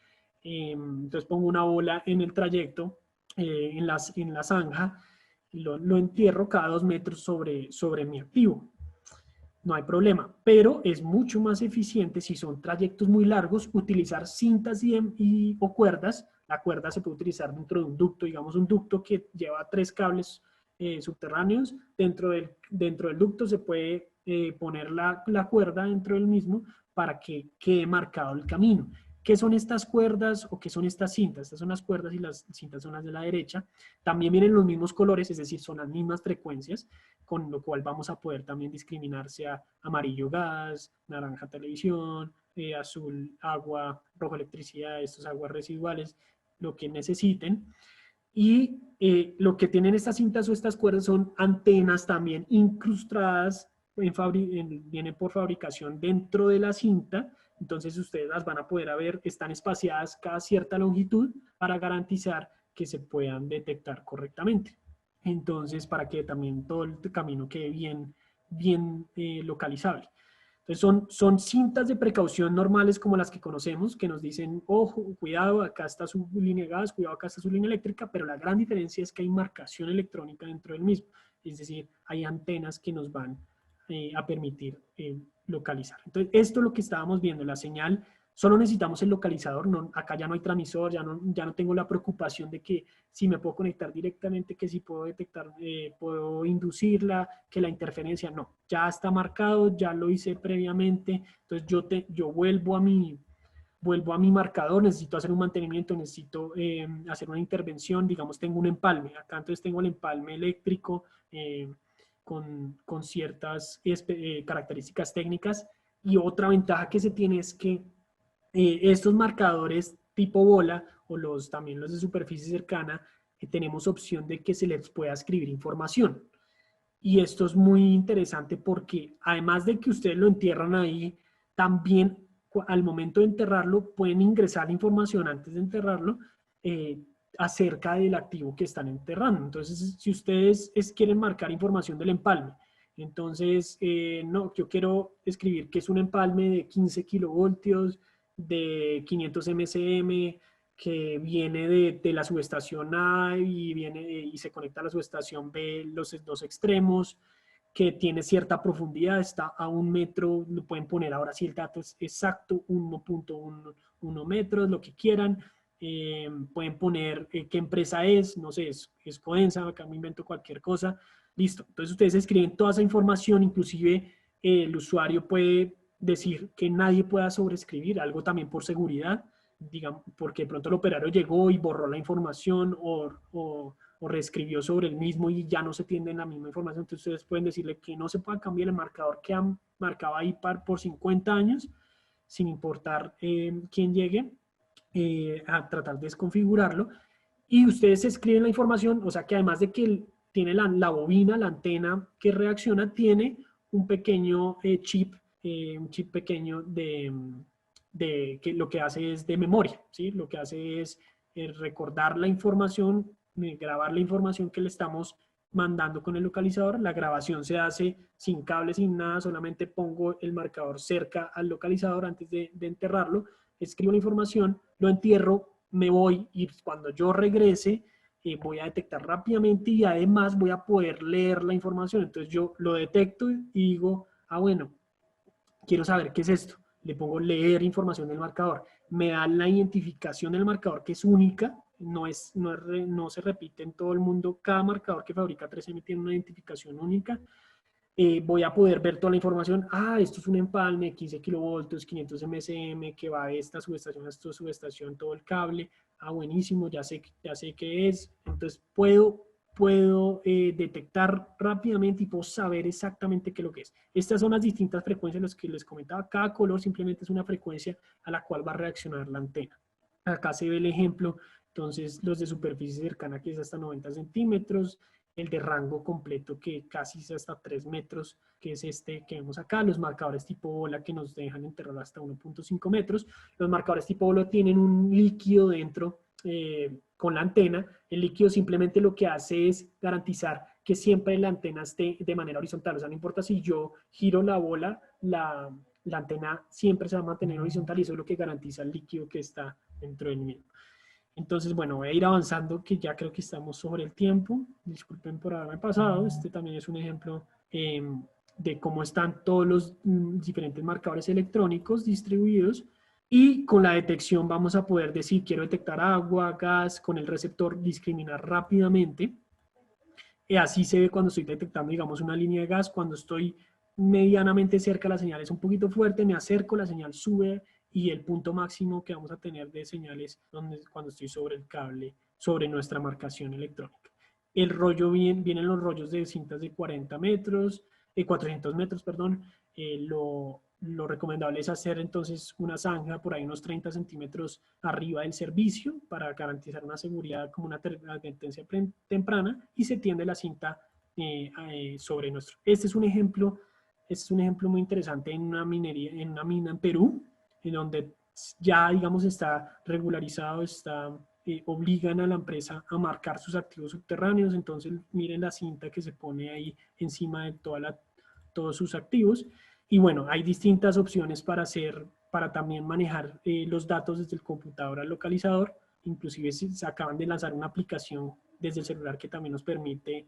Entonces pongo una bola en el trayecto, en la zanja, lo entierro cada 2 metros sobre mi activo. No hay problema, pero es mucho más eficiente si son trayectos muy largos utilizar cintas o cuerdas. La cuerda se puede utilizar dentro de un ducto, digamos un ducto que lleva 3 cables subterráneos. Dentro del ducto se puede poner la cuerda dentro del mismo para que quede marcado el camino. ¿Qué son estas cuerdas o qué son estas cintas? Estas son las cuerdas y las cintas son las de la derecha. También vienen los mismos colores, es decir, son las mismas frecuencias, con lo cual vamos a poder también discriminar sea amarillo gas, naranja televisión, azul agua, rojo electricidad, estos aguas residuales, lo que necesiten. Y lo que tienen estas cintas o estas cuerdas son antenas también incrustadas, vienen por fabricación dentro de la cinta. Entonces ustedes las van a poder ver, están espaciadas cada cierta longitud para garantizar que se puedan detectar correctamente. Entonces, para que también todo el camino quede bien localizable. Entonces, son cintas de precaución normales como las que conocemos, que nos dicen, ojo, cuidado, acá está su línea de gas, cuidado, acá está su línea eléctrica, pero la gran diferencia es que hay marcación electrónica dentro del mismo. Es decir, hay antenas que nos van a permitir localizar. Entonces, esto es lo que estábamos viendo, la señal. Solo necesitamos el localizador, acá ya no hay transmisor, ya no tengo la preocupación de que si me puedo conectar directamente, que si puedo detectar, puedo inducirla, que la interferencia, no, ya está marcado, ya lo hice previamente, entonces yo vuelvo a mi marcador, necesito hacer un mantenimiento, necesito hacer una intervención, digamos tengo un empalme, acá entonces tengo el empalme eléctrico con ciertas características técnicas, y otra ventaja que se tiene es que estos marcadores tipo bola o también los de superficie cercana, tenemos opción de que se les pueda escribir información. Y esto es muy interesante porque además de que ustedes lo entierran ahí, también al momento de enterrarlo pueden ingresar información antes de enterrarlo acerca del activo que están enterrando. Entonces, si ustedes quieren marcar información del empalme, entonces, no, yo quiero escribir que es un empalme de 15 kilovoltios, de 500 MCM, que viene de la subestación A y se conecta a la subestación B, los 2 extremos, que tiene cierta profundidad, está a 1 metro, lo pueden poner ahora si el dato es exacto, 1.1 metros, lo que quieran. Pueden poner qué empresa es, no sé, es Codensa, acá me invento cualquier cosa, listo. Entonces ustedes escriben toda esa información, inclusive el usuario puede decir que nadie pueda sobreescribir, algo también por seguridad, digamos, porque de pronto el operario llegó y borró la información o reescribió sobre el mismo y ya no se tiene la misma información. Entonces ustedes pueden decirle que no se pueda cambiar el marcador que han marcado ahí por 50 años, sin importar quién llegue a tratar de desconfigurarlo. Y ustedes escriben la información, o sea que además de que tiene la bobina, la antena que reacciona, tiene un pequeño chip, un chip pequeño que lo que hace es de memoria, ¿sí? Lo que hace es recordar la información, grabar la información que le estamos mandando con el localizador. La grabación se hace sin cable, sin nada, solamente pongo el marcador cerca al localizador antes de enterrarlo, escribo la información, lo entierro, me voy y cuando yo regrese voy a detectar rápidamente y además voy a poder leer la información. Entonces yo lo detecto y digo, ah, bueno, quiero saber qué es esto. Le pongo leer información del marcador. Me da la identificación del marcador, que es única, no se repite en todo el mundo. Cada marcador que fabrica 3M tiene una identificación única. Voy a poder ver toda la información. Ah, esto es un empalme, 15 kilovoltios, 500 MSM, que va de esta subestación a esta subestación, todo el cable. Ah, buenísimo, ya sé qué es. Entonces puedo detectar rápidamente y puedo saber exactamente qué es lo que es. Estas son las distintas frecuencias las que les comentaba. Cada color simplemente es una frecuencia a la cual va a reaccionar la antena. Acá se ve el ejemplo. Entonces, los de superficie cercana, que es hasta 90 centímetros, el de rango completo, que casi es hasta 3 metros, que es este que vemos acá, los marcadores tipo bola que nos dejan enterrar hasta 1.5 metros. Los marcadores tipo bola tienen un líquido dentro con la antena. El líquido simplemente lo que hace es garantizar que siempre la antena esté de manera horizontal. O sea, no importa si yo giro la bola, la antena siempre se va a mantener horizontal y eso es lo que garantiza el líquido que está dentro del mismo. Entonces, bueno, voy a ir avanzando, que ya creo que estamos sobre el tiempo. Disculpen por haberme pasado. Este también es un ejemplo de cómo están todos los diferentes marcadores electrónicos distribuidos. Y con la detección vamos a poder decir, quiero detectar agua, gas, con el receptor discriminar rápidamente. Y así se ve cuando estoy detectando, digamos, una línea de gas. Cuando estoy medianamente cerca, la señal es un poquito fuerte, me acerco, la señal sube y el punto máximo que vamos a tener de señales cuando estoy sobre el cable, sobre nuestra marcación electrónica. El rollo vienen los rollos de cintas de 40 metros, 400 metros, perdón. Lo recomendable es hacer entonces una zanja por ahí unos 30 centímetros arriba del servicio para garantizar una seguridad como una advertencia temprana y se tiende la cinta sobre nuestro. Este es un ejemplo muy interesante en una minería, en una mina en Perú, en donde ya, digamos, está regularizado, obligan a la empresa a marcar sus activos subterráneos. Entonces, miren la cinta que se pone ahí encima de todos sus activos. Y bueno, hay distintas opciones para también manejar los datos desde el computador al localizador. Inclusive se acaban de lanzar una aplicación desde el celular que también nos permite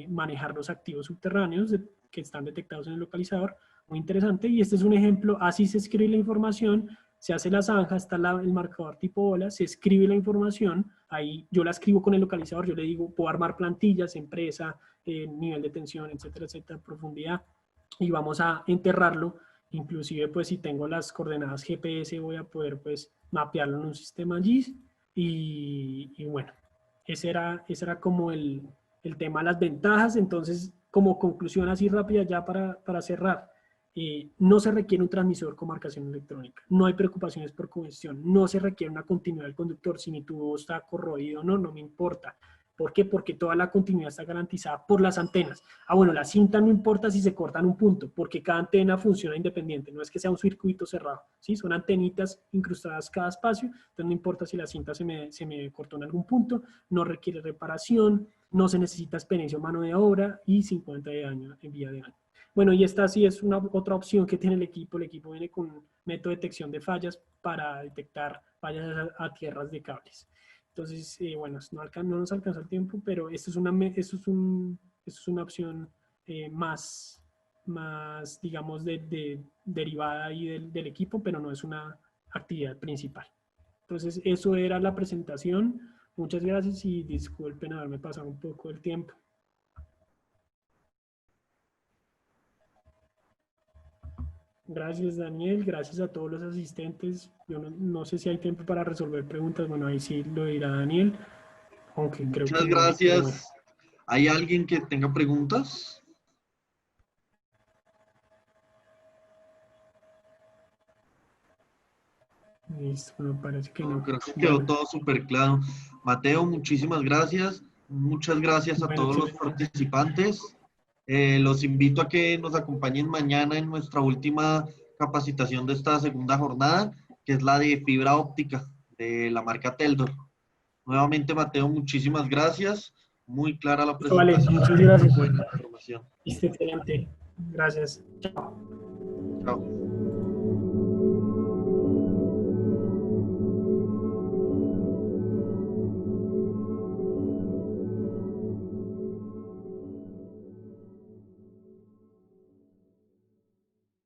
manejar los activos subterráneos que están detectados en el localizador. Muy interesante. Y este es un ejemplo, así se escribe la información, se hace la zanja, está el marcador tipo bola, se escribe la información, ahí yo la escribo con el localizador, yo le digo, puedo armar plantillas, empresa, nivel de tensión, etcétera, etcétera, profundidad, y vamos a enterrarlo. Inclusive, pues si tengo las coordenadas GPS, voy a poder pues mapearlo en un sistema GIS. Y bueno, ese era como el tema, las ventajas. Entonces, como conclusión así rápida ya para cerrar, no se requiere un transmisor con marcación electrónica, no hay preocupaciones por congestión, no se requiere una continuidad del conductor, si mi tubo está corroído o no, no me importa. ¿Por qué? Porque toda la continuidad está garantizada por las antenas. Ah, bueno, la cinta no importa si se corta en un punto, porque cada antena funciona independiente, no es que sea un circuito cerrado, ¿sí? Son antenitas incrustadas cada espacio, entonces no importa si la cinta se me cortó en algún punto, no requiere reparación, no se necesita experiencia o mano de obra y 50 de año en vía de año. Bueno, y esta sí es otra opción que tiene el equipo. El equipo viene con un método de detección de fallas para detectar fallas a tierras de cables. Entonces, bueno, no nos alcanza el tiempo, pero esto es una opción más, digamos, derivada ahí del equipo, pero no es una actividad principal. Entonces, eso era la presentación. Muchas gracias y disculpen haberme pasado un poco el tiempo. Gracias, Daniel. Gracias a todos los asistentes. Yo no sé si hay tiempo para resolver preguntas. Bueno, ahí sí lo dirá Daniel, aunque creo Muchas que no, pero bueno. gracias. ¿Hay alguien que tenga preguntas? Listo, me parece que No, no. creo que quedó Bueno, todo súper claro. Mateo, muchísimas gracias. Muchas gracias a bueno, todos los excelente. participantes. Los invito a que nos acompañen mañana en nuestra última capacitación de esta segunda jornada, que es la de fibra óptica de la marca Teldor. Nuevamente, Mateo, muchísimas gracias. Muy clara la Vale, presentación. muchas gracias. Buena información. Excelente. Gracias. Chao. Chao.